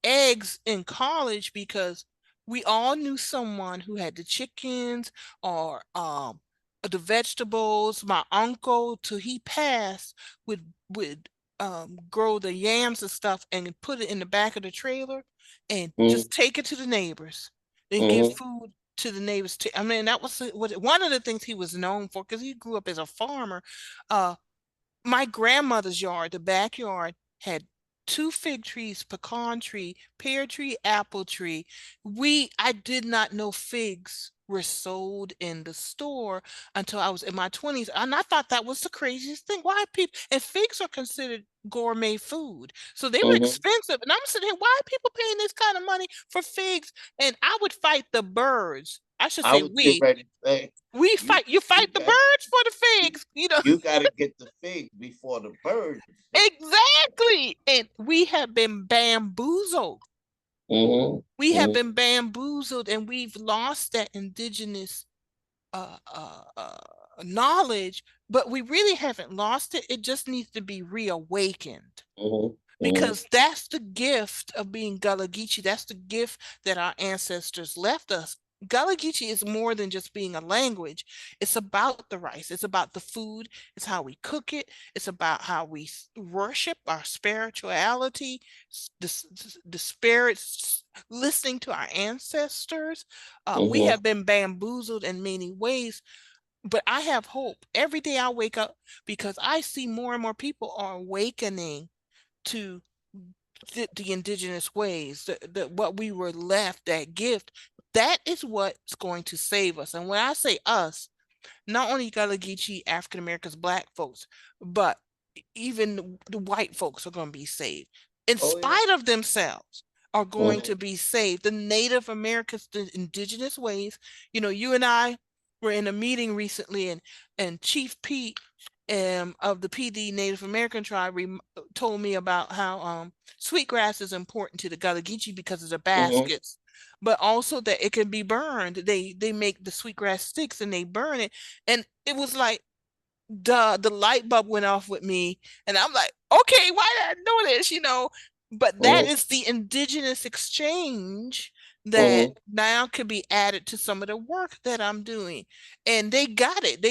eggs in college because we all knew someone who had the chickens or the vegetables. My uncle, till he passed, would grow the yams and stuff and put it in the back of the trailer and Mm-hmm. just take it to the neighbors and give Mm-hmm. food to the neighbors. I mean, that was one of the things he was known for because he grew up as a farmer. Uh, my grandmother's yard, the backyard, had two fig trees, pecan tree, pear tree, apple tree. I did not know figs were sold in the store until I was in my 20s. And I thought that was the craziest thing. Why people, and figs are considered gourmet food. So they were Mm-hmm. expensive. And I'm sitting here, why are people paying this kind of money for figs? And I would fight the birds. I should I say was getting ready to say, you you fight the got birds for the you, figs, you know. you got to get the figs before the birds do. Exactly. And we have been bamboozled. Mm-hmm. We have Mm-hmm. been bamboozled and we've lost that indigenous knowledge, but we really haven't lost it. It just needs to be reawakened Mm-hmm. because that's the gift of being Gullah Geechee. That's the gift that our ancestors left us. Gullah Geechee is more than just being a language. It's about the rice. It's about the food. It's how we cook it. It's about how we worship our spirituality, the spirits, listening to our ancestors. We Mm-hmm. have been bamboozled in many ways, but I have hope every day I wake up because I see more and more people are awakening to the indigenous ways, what we were left, that gift. That is what's going to save us. And when I say us, not only Gullah Geechee, African Americans, Black folks, but even the white folks are going to be saved. In Oh yeah. spite of themselves, are going Mm-hmm. to be saved. The Native Americans, the indigenous ways. You know, you and I were in a meeting recently, and Chief Pete of the PD Native American tribe told me about how sweetgrass is important to the Gullah Geechee because of the Mm-hmm. baskets, but also that it can be burned. They make the sweetgrass sticks and they burn it, and it was like the light bulb went off with me, and I'm like, okay, why did I know this, you know? But that Mm-hmm. is the indigenous exchange that Mm-hmm. now could be added to some of the work that I'm doing. And they got it.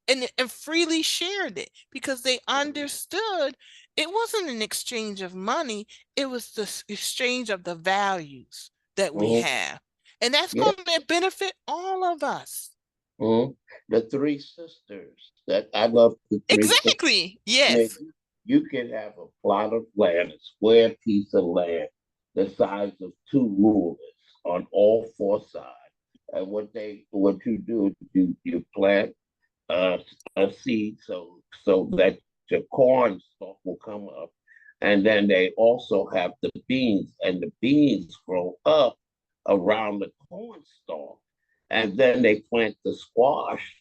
And freely shared it because they understood it wasn't an exchange of money, it was the exchange of the values that we Mm-hmm. have. And that's Yeah. going to benefit all of us. Mm-hmm. The three sisters. That I love the three sisters. Exactly. I mean, Yes. you can have a plot of land, a square piece of land, the size of two rulers on all four sides. And what you do is you plant uh, a seed so that your corn stalk will come up, and then they also have the beans, and the beans grow up around the corn stalk, and then they plant the squash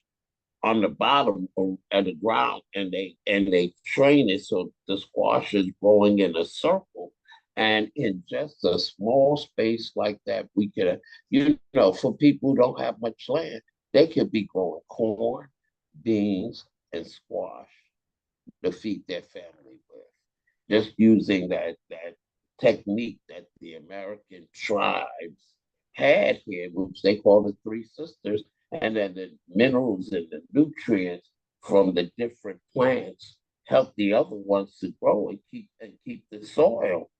on the bottom of the ground, and they train it so the squash is growing in a circle. And in just a small space like that, we could, for people who don't have much land, they could be growing corn, beans, and squash to feed their family with. Just using that technique that the American tribes had here, which they call the three sisters, and then the minerals and the nutrients from the different plants help the other ones to grow and keep the soil,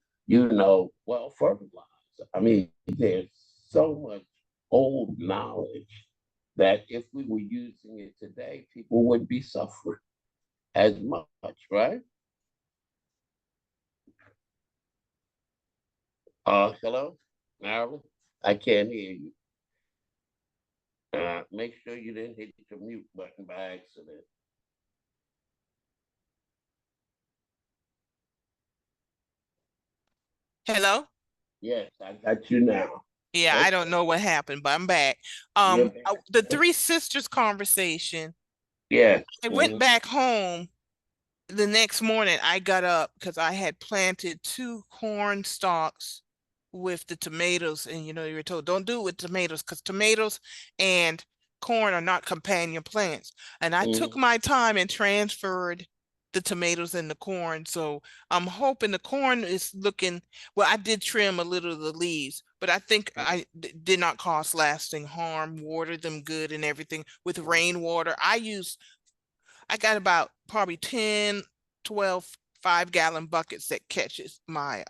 well fertilized. I mean, there's so much old knowledge that if we were using it today, people wouldn't be suffering as much, right? Hello, Marilyn? I can't hear you. Make sure you didn't hit the mute button by accident. Hello? Yes, I got you now. Yeah, I don't Okay, know what happened, but I'm back. you're back. The three sisters conversation. Yes. I went Mm-hmm. back home the next morning. I got up because I had planted two corn stalks with the tomatoes, and you were told don't do it with tomatoes because tomatoes and corn are not companion plants. And I took Mm-hmm. my time and transferred the tomatoes and the corn. So I'm hoping the corn is looking, well, I did trim a little of the leaves, but I think did not cause lasting harm, watered them good and everything with rainwater. I got about probably 10, 12 5-gallon buckets that catches my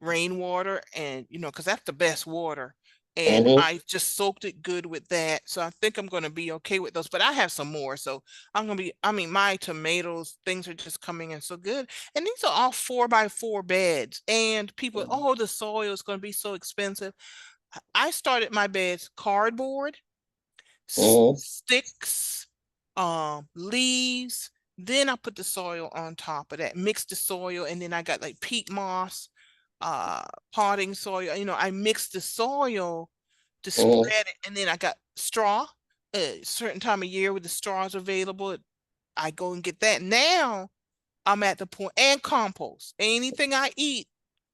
rainwater, and because that's the best water. And Mm-hmm. I just soaked it good with that. So I think I'm going to be okay with those, but I have some more. So I mean, my tomatoes, things are just coming in so good. And these are all 4x4 beds. And people, oh, the soil is going to be so expensive. I started my beds cardboard, Mm-hmm. sticks, leaves. Then I put the soil on top of that, mix the soil, and then I got like peat moss, uh, potting soil. I mixed the soil to Mm-hmm. spread it, and then I got straw. A certain time of year with the straws available, I go and get that. Now I'm at the point, and compost. Anything I eat,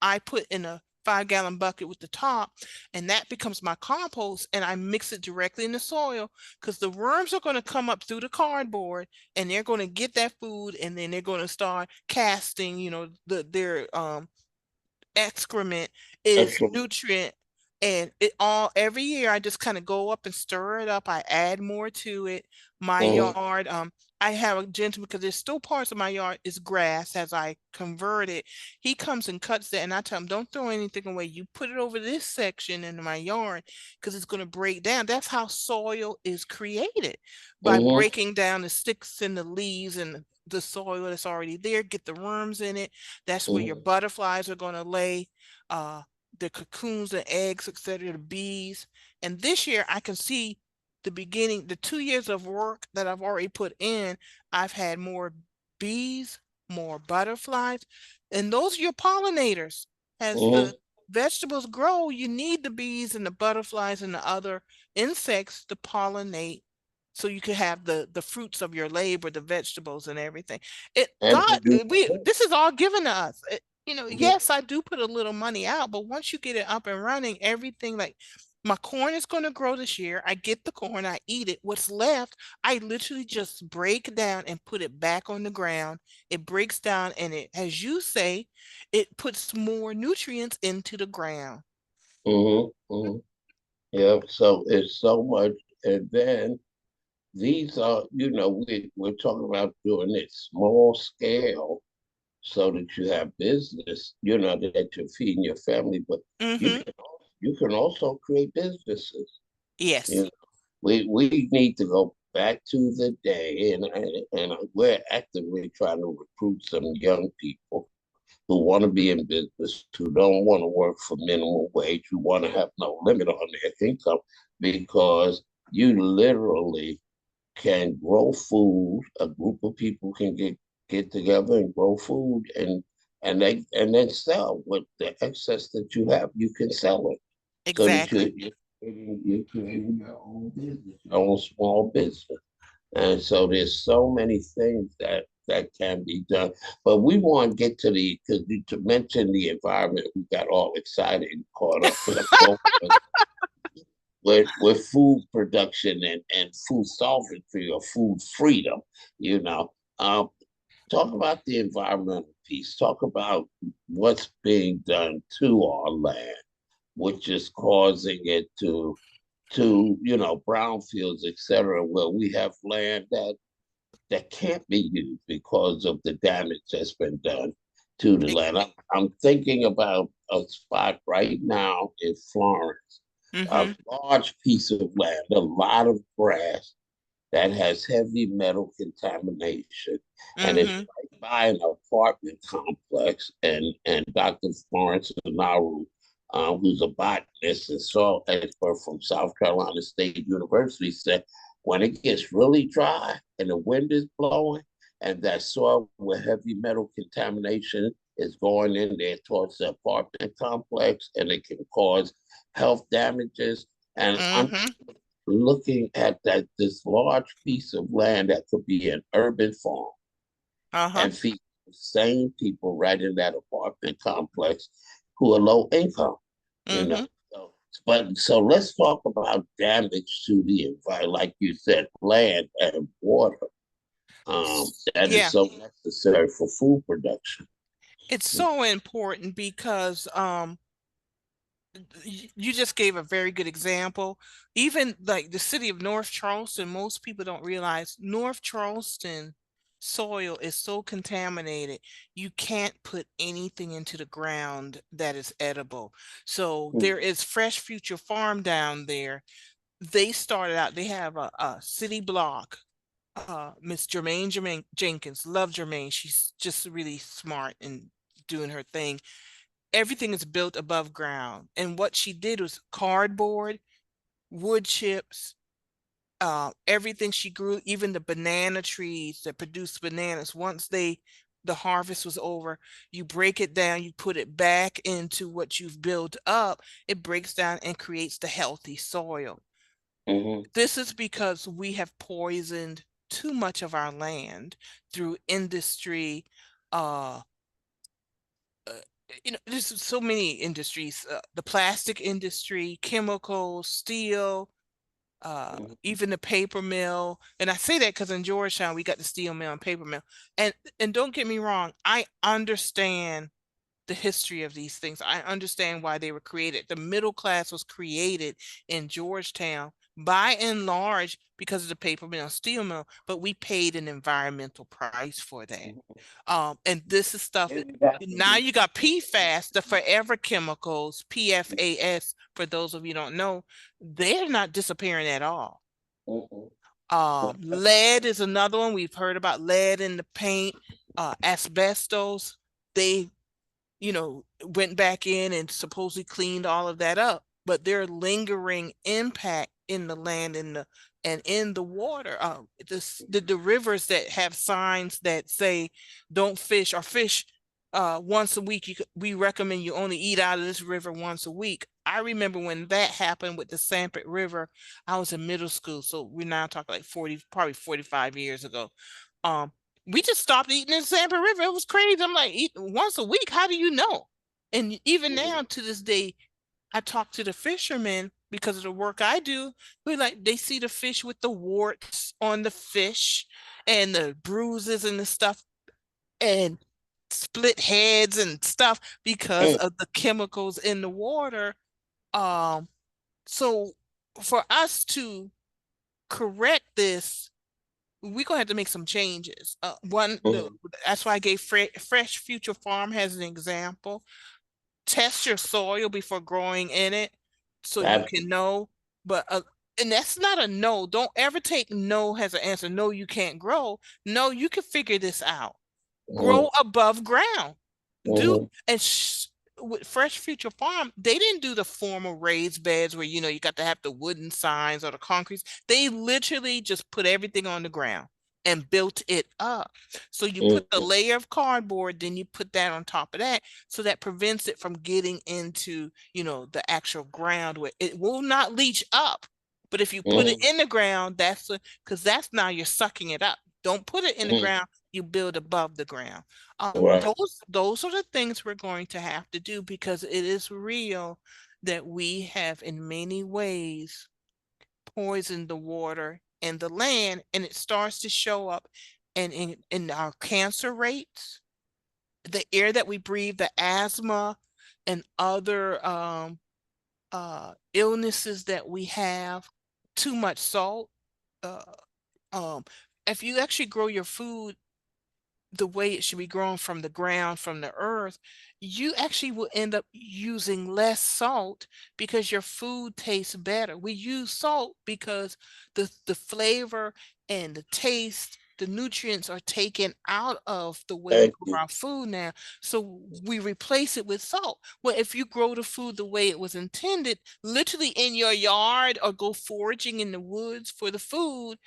I put in a 5-gallon bucket with the top, and that becomes my compost. And I mix it directly in the soil because the worms are going to come up through the cardboard, and they're going to get that food, and then they're going to start casting, their excrement is Excellent. nutrient. And it all every year I just kind of go up and stir it up. I add more to it. My Mm-hmm. yard, I have a gentleman, because there's still parts of my yard is grass as I convert it. He comes and cuts that, and I tell him, don't throw anything away. You put it over this section in my yard because it's going to break down. That's how soil is created, by Mm-hmm. breaking down the sticks and the leaves and the soil that's already there, get the worms in it. That's where your Mm-hmm. butterflies are going to lay uh, the cocoons, the eggs, etc., the bees. And this year, I can see the beginning, the 2 years of work that I've already put in. I've had more bees, more butterflies, and those are your pollinators. As Mm-hmm. the vegetables grow, you need the bees and the butterflies and the other insects to pollinate, so you can have the fruits of your labor, the vegetables and everything. It And God, produce we more. this is all given to us. Mm-hmm. Yes, I do put a little money out, but once you get it up and running, everything, like my corn is going to grow this year. I get the corn, I eat it. What's left, I literally just break down and put it back on the ground. It breaks down, and it, as you say, it puts more nutrients into the ground. Mm-hmm. Mm-hmm. Yeah. So it's so much, and then these are, we're talking about doing it small scale so that you have business, that you're feeding your family, but you Mm-hmm. can you can also create businesses. You Yes. know, we need to go back to the day, and we're actively trying to recruit some young people who want to be in business, who don't want to work for minimum wage, who want to have no limit on their income, because you literally can grow food. A group of people can get together and grow food, and then sell with the excess that you have. You can sell it so that Exactly. you're creating your own business, your own small business. And so there's so many things that can be done. But we want to get to because to mention the environment, we got all excited and caught up. But I'm going with food production and food sovereignty or food freedom, you know. Um, Talk about the environmental piece. Talk about what's being done to our land, which is causing it to brownfields, et cetera, where we have land that can't be used because of the damage that's been done to the land. I'm thinking about a spot right now in Florence, a Mm-hmm. large piece of land, a lot of grass that has heavy metal contamination, and it's Mm-hmm. right by an apartment complex. And Dr. Florence Naru, who's a botanist and soil expert from South Carolina State University, said when it gets really dry and the wind is blowing, and that soil with heavy metal contamination is going in there towards the apartment complex, and it can cause health damages. And I'm Mm-hmm. looking at that this large piece of land that could be an urban farm Uh-huh. and feed the same people right in that apartment complex who are low income, you know. Mm-hmm. So, but so let's talk about damage to the environment, like you said, land and water. That is Yeah. so necessary for food production. It's so important because you just gave a very good example. Even like the city of North Charleston, most people don't realize North Charleston soil is so contaminated, you can't put anything into the ground that is edible. So there is Fresh Future Farm down there. They started out, they have a city block. Miss Jermaine Jenkins, love Jermaine. She's just really smart and doing her thing. Everything is built above ground. And what she did was cardboard, wood chips, everything she grew, even the banana trees that produce bananas, once the harvest was over, you break it down, you put it back into what you've built up, it breaks down and creates the healthy soil. Mm-hmm. This is because we have poisoned too much of our land through industry. Uh, uh, there's so many industries, the plastic industry, chemicals, steel, even the paper mill. And I say that because in Georgetown we got the steel mill and paper mill. And don't get me wrong, I understand the history of these things. I understand why they were created. The middle class was created in Georgetown by and large because of the paper mill, steel mill, but we paid an environmental price for that. And this is stuff. Now you got PFAS, the forever chemicals, PFAS, for those of you who don't know, they're not disappearing at all. Lead is another one. We've heard about lead in the paint, asbestos. They went back in and supposedly cleaned all of that up, but there are lingering impact in the land and in the water. The rivers that have signs that say don't fish or fish once a week. We recommend you only eat out of this river once a week. I remember when that happened with the Sanpet River. I was in middle school, so we're now talking like 40, probably 45 years ago. Um, we just stopped eating in Sanpet River. It was crazy. I'm like, eat once a week. How do you know? And even now to this day, I talk to the fishermen because of the work I do. We like they see the fish with the warts on the fish and the bruises and the stuff and split heads and stuff because of the chemicals in the water. Um, so for us to correct this, we're gonna have to make some changes. That's why I gave Fresh Future Farm as an example. Test your soil before growing in it, so you can know. But and that's not a no. Don't ever take no as an answer. No, you can't grow. No, you can figure this out. Grow above ground. Do and with Fresh Future Farm, they didn't do the formal raised beds where you got to have the wooden signs or the concrete. They literally just put everything on the ground and built it up. So you put the layer of cardboard, then you put that on top of that, so that prevents it from getting into the actual ground where it will not leach up. But if you put it in the ground, that's because that's now you're sucking it up. Don't put it in the ground, you build above the ground. Right. Those are the things we're going to have to do, because it is real that we have in many ways poisoned the water and the land, and it starts to show up in our cancer rates, the air that we breathe, the asthma and other illnesses that we have. Too much salt. Uh, um, if you actually grow your food the way it should be grown from the ground, from the earth, you actually will end up using less salt because your food tastes better. We use salt because the flavor and the taste, the nutrients are taken out of the way we Thank grow you. our food now. So we replace it with salt. Well, if you grow the food the way it was intended, literally in your yard or go foraging in the woods for the food,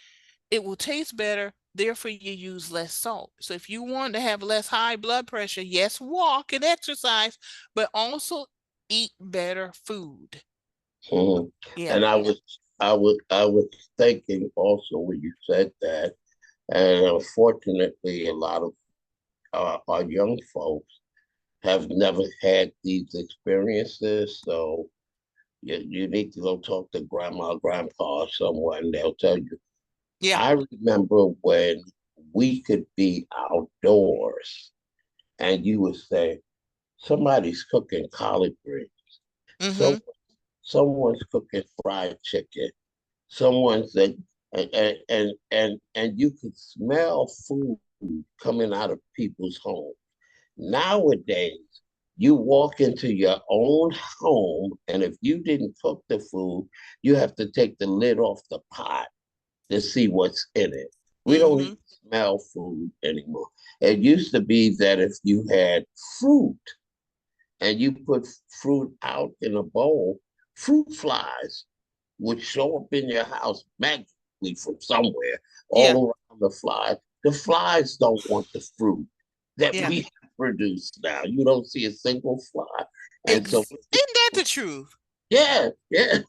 it will taste better. Therefore, you use less salt. So if you want to have less high blood pressure, yes, walk and exercise, but also eat better food. Yeah. And I was thinking also when you said that, and unfortunately, a lot of our young folks have never had these experiences. So you need to go talk to grandma, grandpa, or someone. They'll tell you. Yeah. I remember when we could be outdoors and you would say, somebody's cooking collard greens. Mm-hmm. So someone's cooking fried chicken. Someone's and you could smell food coming out of people's homes. Nowadays, you walk into your own home, and if you didn't cook the food, you have to take the lid off the pot to see what's in it. We don't Mm-hmm. even smell food anymore. It used to be that if you had fruit and you put fruit out in a bowl, fruit flies would show up in your house magically from somewhere, Yeah. all around the flies. The flies don't want the fruit that Yeah. we produce now. You don't see a single fly. And so, Isn't that the truth? yeah, yeah.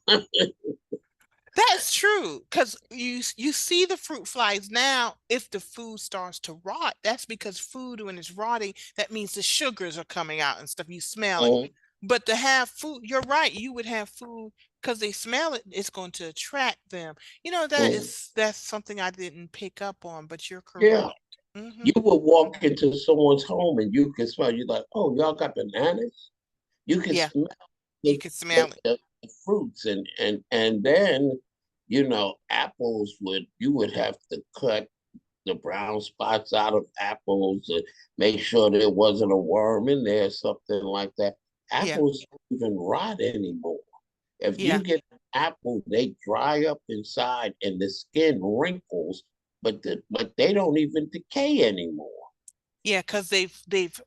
That's true, because you see the fruit flies now. If the food starts to rot, that's because food, when it's rotting, that means the sugars are coming out and stuff. You smell it. Mhm, But to have food, you're right. You would have food because they smell it. It's going to attract them. mhm. That's something I didn't pick up on, but you're Yeah. correct. Mm-hmm. You would walk into someone's home and you can smell, you're like, oh, y'all got bananas? You can Yeah, smell you the, can smell it. the fruits, and then apples would you would have to cut the brown spots out of apples to make sure there wasn't a worm in there, something like that. Yeah, Apples don't even rot anymore. If you yeah. get an apple, they dry up inside and the skin wrinkles, but they don't even decay anymore. Yeah, because they've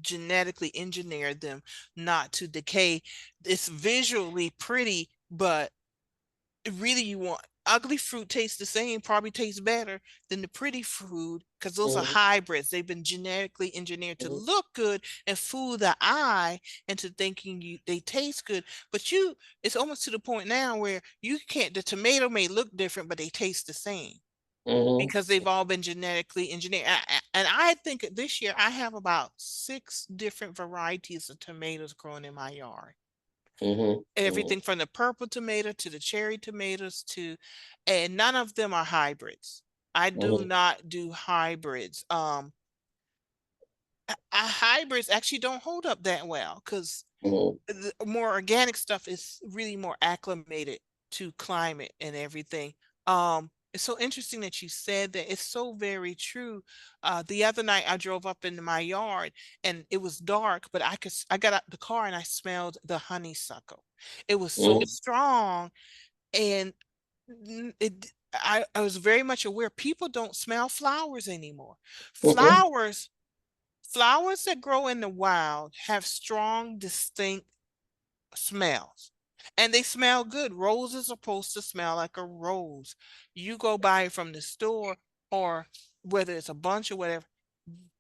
genetically engineered them not to decay. It's visually pretty, but really you want ugly fruit tastes the same, probably tastes better than the pretty food because those are Mhm, hybrids. They've been genetically engineered to mhm, look good and fool the eye into thinking they taste good. But it's almost to the point now where you can't. The tomato may look different, but they taste the same mhm, because they've all been genetically engineered. And I think this year I have about 6 different varieties of tomatoes growing in my yard. mhm, mhm, Everything from the purple tomato to the cherry tomatoes and none of them are hybrids. I do mhm, not do hybrids. Hybrids actually don't hold up that well because mhm, the more organic stuff is really more acclimated to climate and everything. It's so interesting that you said that. It's so very true. The other night I drove up into my yard and it was dark, but I got out the car and I smelled the honeysuckle. It was so mhm, strong and I was very much aware people don't smell flowers anymore. mhm, Flowers that grow in the wild have strong, distinct smells. And they smell good. Roses are supposed to smell like a rose. You go buy it from the store or whether it's a bunch or whatever,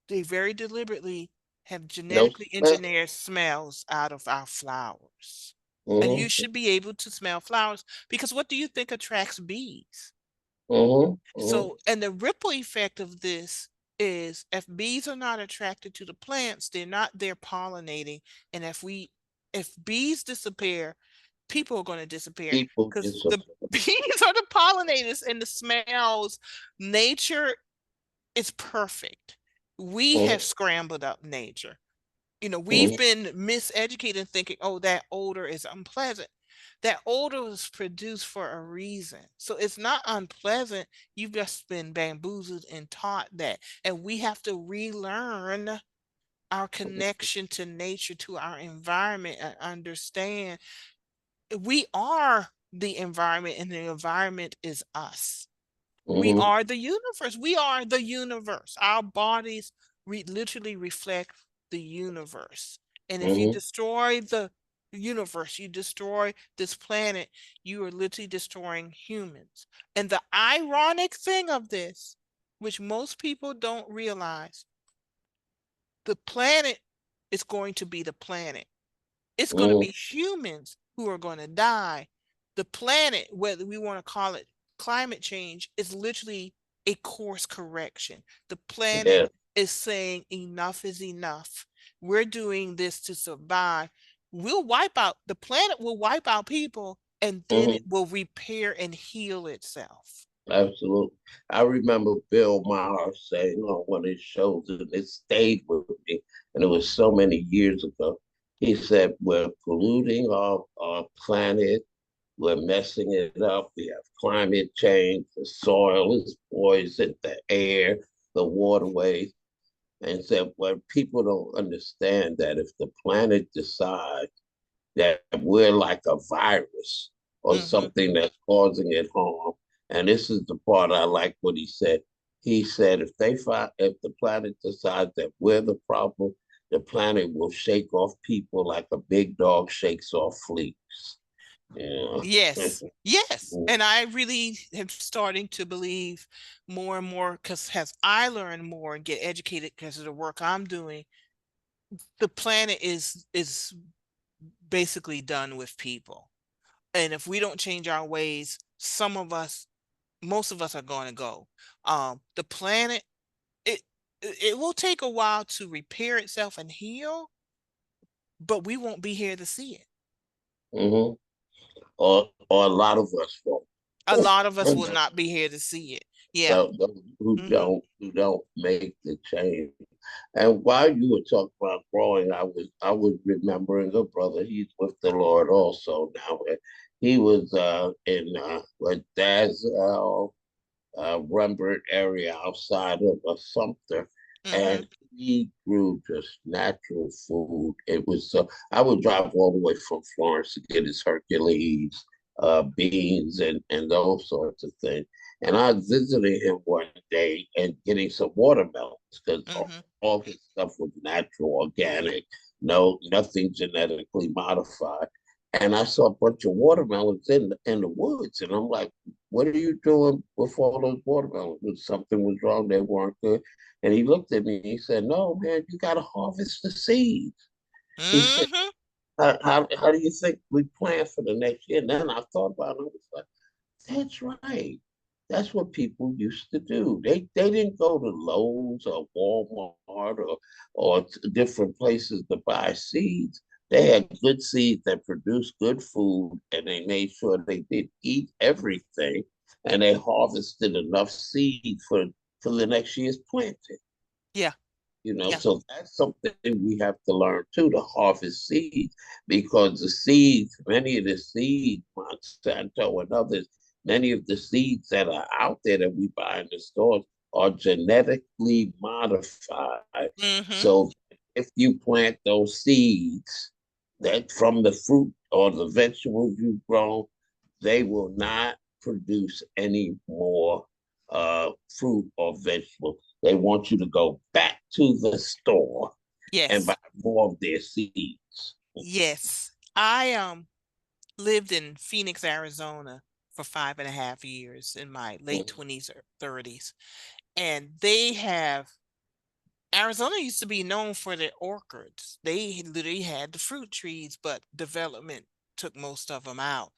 they very deliberately have no genetically smell. engineered smells out of our flowers. And you Mhm, should be able to smell flowers because what do you think attracts bees? mhm, mhm, So, and the ripple effect of this is if bees are not attracted to the plants, they're not there pollinating. And if bees disappear, people are going to disappear people because the disappear. bees are the pollinators and the smells. Nature is perfect. We Mhm, have scrambled up nature. We've mhm, been miseducated thinking, oh, that odor is unpleasant. That odor was produced for a reason. So it's not unpleasant. You've just been bamboozled and taught that. And we have to relearn our connection to nature, to our environment, and understand we are the environment and the environment is us. We mhm, are the universe. We are the universe. Our bodies literally reflect the universe. And if you mhm, destroy the universe, you destroy this planet, you are literally destroying humans. And the ironic thing of this, which most people don't realize, the planet is going to be the planet. It's going to mhm. be humans who are going to die. The planet, whether we want to call it climate change, is literally a course correction. The planet Yeah. is saying enough is enough. We're doing this to survive. The planet will wipe out people and then it Mhm. will repair and heal itself. Absolutely. I remember Bill Maher saying on one of his shows, and it stayed with me, and it was so many years ago. He said, we're polluting our planet, we're messing it up, we have climate change, the soil is poisoned, the air. the waterways, and said, well, people don't understand that if the planet decides that we're like a virus or Mm-hmm. something that's causing it harm. And this is the part I like what he said. He said if the planet decides that we're the problem, the planet will shake off people like a big dog shakes off fleas. Yeah. Yes, yes. And I really am starting to believe more and more because as I learn more and get educated because of the work I'm doing, the planet is basically done with people. And if we don't change our ways, some of us, most of us are going to go. The planet, it it will take a while to repair itself and heal, but we won't be here to see it. Mm-hmm. Or a lot of us won't. A lot of us will not be here to see it. Yeah. Those Hmm. who don't make the change. And while you were talking about growing, I was remembering a brother. He's with the Lord also now. He was in what Dazzle, Rembrandt area outside of Sumter, Hmm. and he grew just natural food. It was I would drive all the way from Florence to get his Hercules beans and those sorts of things. And I was visiting him one day and getting some watermelons because Hmm. all his stuff was natural, organic, nothing genetically modified. And I saw a bunch of watermelons in the woods, and I'm like, what are you doing with all those watermelons? Something was wrong. They weren't good. And he looked at me and he said, no, man, you got to harvest the seeds. He said, Hmm. how do you think we plan for the next year? And then I thought about it. I was like, that's right. That's what people used to do. They didn't go to Lowe's or Walmart or different places to buy seeds. They had good seeds that produced good food, and they made sure they did eat everything, and they harvested enough seed for the next year's planting. Yeah. Yeah. So that's something we have to learn too, to harvest seeds, because the seeds, many of the seeds, Monsanto and others, many of the seeds that are out there that we buy in the stores are genetically modified. Hmm. So if you plant those seeds that from the fruit or the vegetables you've grown, they will not produce any more fruit or vegetables. They want you to go back to the store and buy Yes. more of their seeds. Yes. I lived in Phoenix, Arizona for 5.5 years in my late 20s or 30s. And they have Arizona used to be known for their orchards. They literally had the fruit trees, but development took most of them out.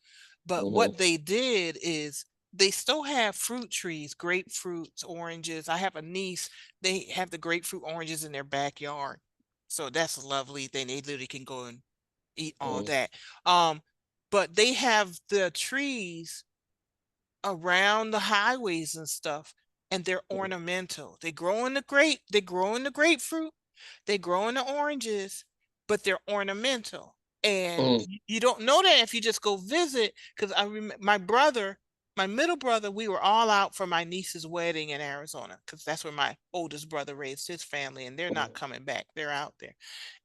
But Mm-hmm. what they did is they still have fruit trees, grapefruits, oranges. I have a niece, they have the grapefruit oranges in their backyard. So that's a lovely thing. They literally can go and eat all Mm-hmm. that. Um, but they have the trees around the highways and stuff, and they're ornamental. They grow in the grapefruit, they grow in the oranges, but they're ornamental. And you don't know that if you just go visit. Because I remember my middle brother, we were all out for my niece's wedding in Arizona, because that's where my oldest brother raised his family, and they're not coming back. They're out there.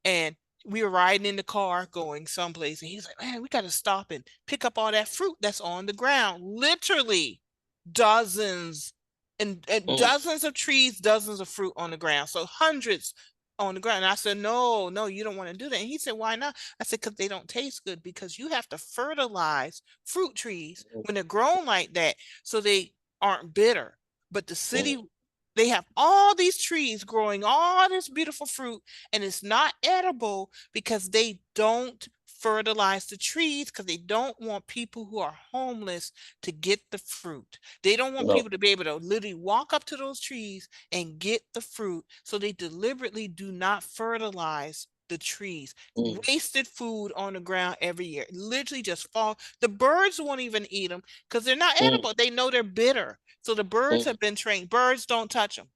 And we were riding in the car going someplace, and he's like, man, we got to stop and pick up all that fruit that's on the ground. Literally dozens and Mm-hmm. dozens of trees, dozens of fruit on the ground. So hundreds on the ground. And I said, no, no, you don't want to do that. And he said, why not? I said, because they don't taste good, because you have to fertilize fruit trees when they're grown like that so they aren't bitter. But the city, they have all these trees growing all this beautiful fruit, and it's not edible because they don't fertilize the trees, because they don't want people who are homeless to get the fruit. They don't want No. people to be able to literally walk up to those trees and get the fruit. So they deliberately do not fertilize the trees. Mm-hmm. Wasted food on the ground every year. Literally just fall. The birds won't even eat them because they're not edible. They know they're bitter. So the birds have been trained. Birds don't touch them.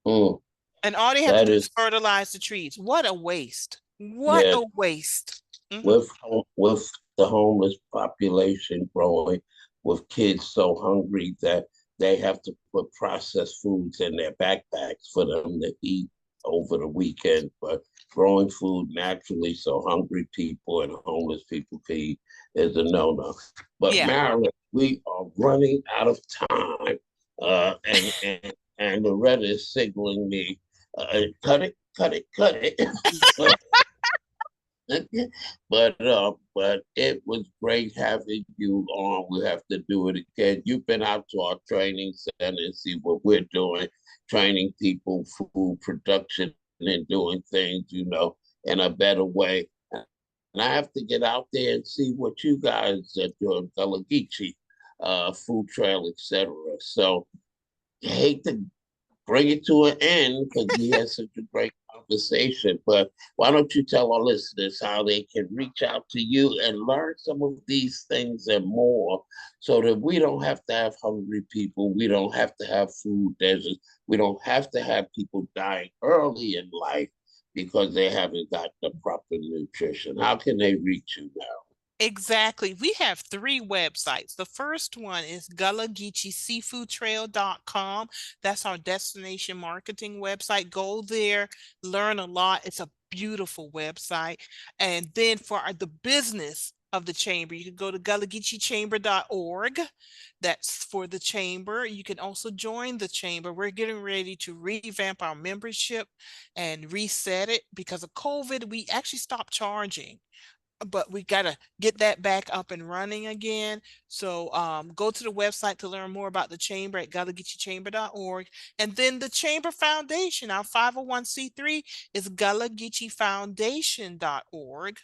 Mm-hmm. And all they have to That do is, is fertilize the trees. What a waste. What yeah, a waste. Hmm. with the homeless population growing, with kids so hungry that they have to put processed foods in their backpacks for them to eat over the weekend. But growing food naturally so hungry people and homeless people can eat is a no-no. But Yeah. Marilyn, we are running out of time. And Loretta is signaling me, cut it, cut it, cut it. But it was great having you on. We have to do it again. You've been out to our training center and see what we're doing, training people, food production, and doing things, in a better way. And I have to get out there and see what you guys are doing, Gullah Geechee, Food Trail, etc. So I hate to bring it to an end because we had such a great conversation. But why don't you tell our listeners how they can reach out to you and learn some of these things and more so that we don't have to have hungry people, we don't have to have food deserts, we don't have to have people dying early in life because they haven't got the proper nutrition. How can they reach you now? Exactly. We have three websites. The first one is GullahGeecheeSeafoodTrail.com. That's our destination marketing website. Go there, learn a lot. It's a beautiful website. And then for the business of the chamber, you can go to GullahGeecheeChamber.org. That's for the chamber. You can also join the chamber. We're getting ready to revamp our membership and reset it because of COVID. We actually stopped charging, but we got to get that back up and running again. So go to the website to learn more about the chamber at GullahGeecheeChamber.org. And then the Chamber Foundation, our 501c3, is GullahGeecheeFoundation.org.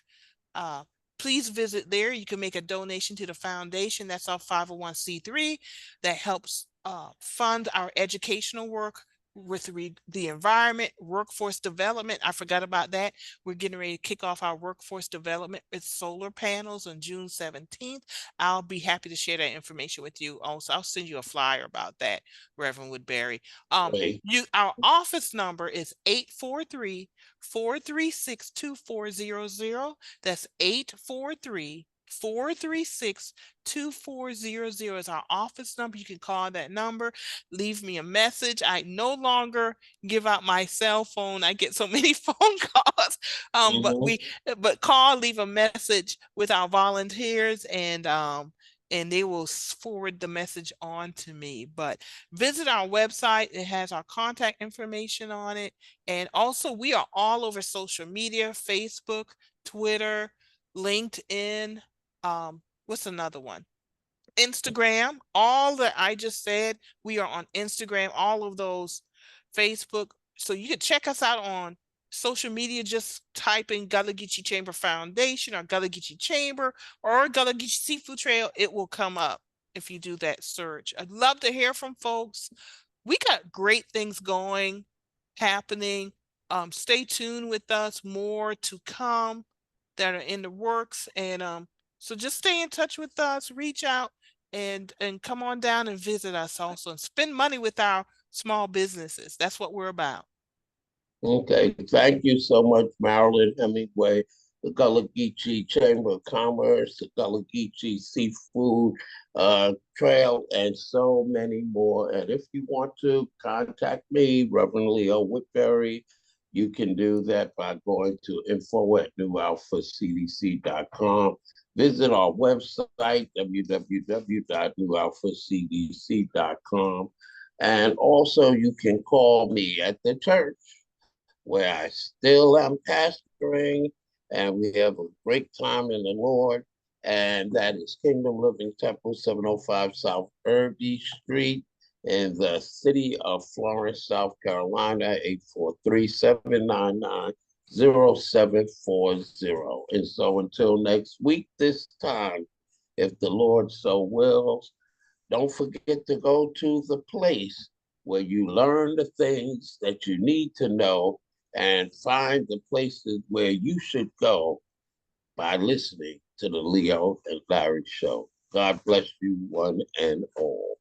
Uh, please visit there. You can make a donation to the foundation. That's our 501c3 that helps fund our educational work with the environment, workforce development. I forgot about that. We're getting ready to kick off our workforce development with solar panels on June 17th. I'll be happy to share that information with you. Also, I'll send you a flyer about that, Reverend Woodbury. Right. Our office number is 843-436-2400. That's 843-436-2400 is our office number. You can call that number, leave me a message. I no longer give out my cell phone. I get so many phone calls. Mm-hmm. But call, leave a message with our volunteers, and they will forward the message on to me. But visit our website. It has our contact information on it. And also, we are all over social media: Facebook, Twitter, LinkedIn. What's another one? Instagram. All that I just said, we are on Instagram, all of those, Facebook. So you can check us out on social media. Just type in Gullah Geechee Chamber Foundation or Gullah Geechee Chamber or Gullah Geechee Seafood Trail. It will come up if you do that search. I'd love to hear from folks. We got great things going, happening. Stay tuned with us. More to come that are in the works. And so just stay in touch with us, reach out, and come on down and visit us also, and spend money with our small businesses. That's what we're about. Okay, thank you so much, Marilyn Hemingway, the Gullah Geechee Chamber of Commerce, the Gullah Geechee Seafood Trail, and so many more. And if you want to contact me, Reverend Leo Woodbury, you can do that by going to info@newalphacdc.com. Visit our website, www.newalphacdc.com. And also, you can call me at the church where I still am pastoring, and we have a great time in the Lord. And that is Kingdom Living Temple, 705 South Irby Street in the city of Florence, South Carolina, 843-799-0740. And so until next week, this time, if the Lord so wills, don't forget to go to the place where you learn the things that you need to know and find the places where you should go by listening to the Leo and Larry show. God bless you, one and all.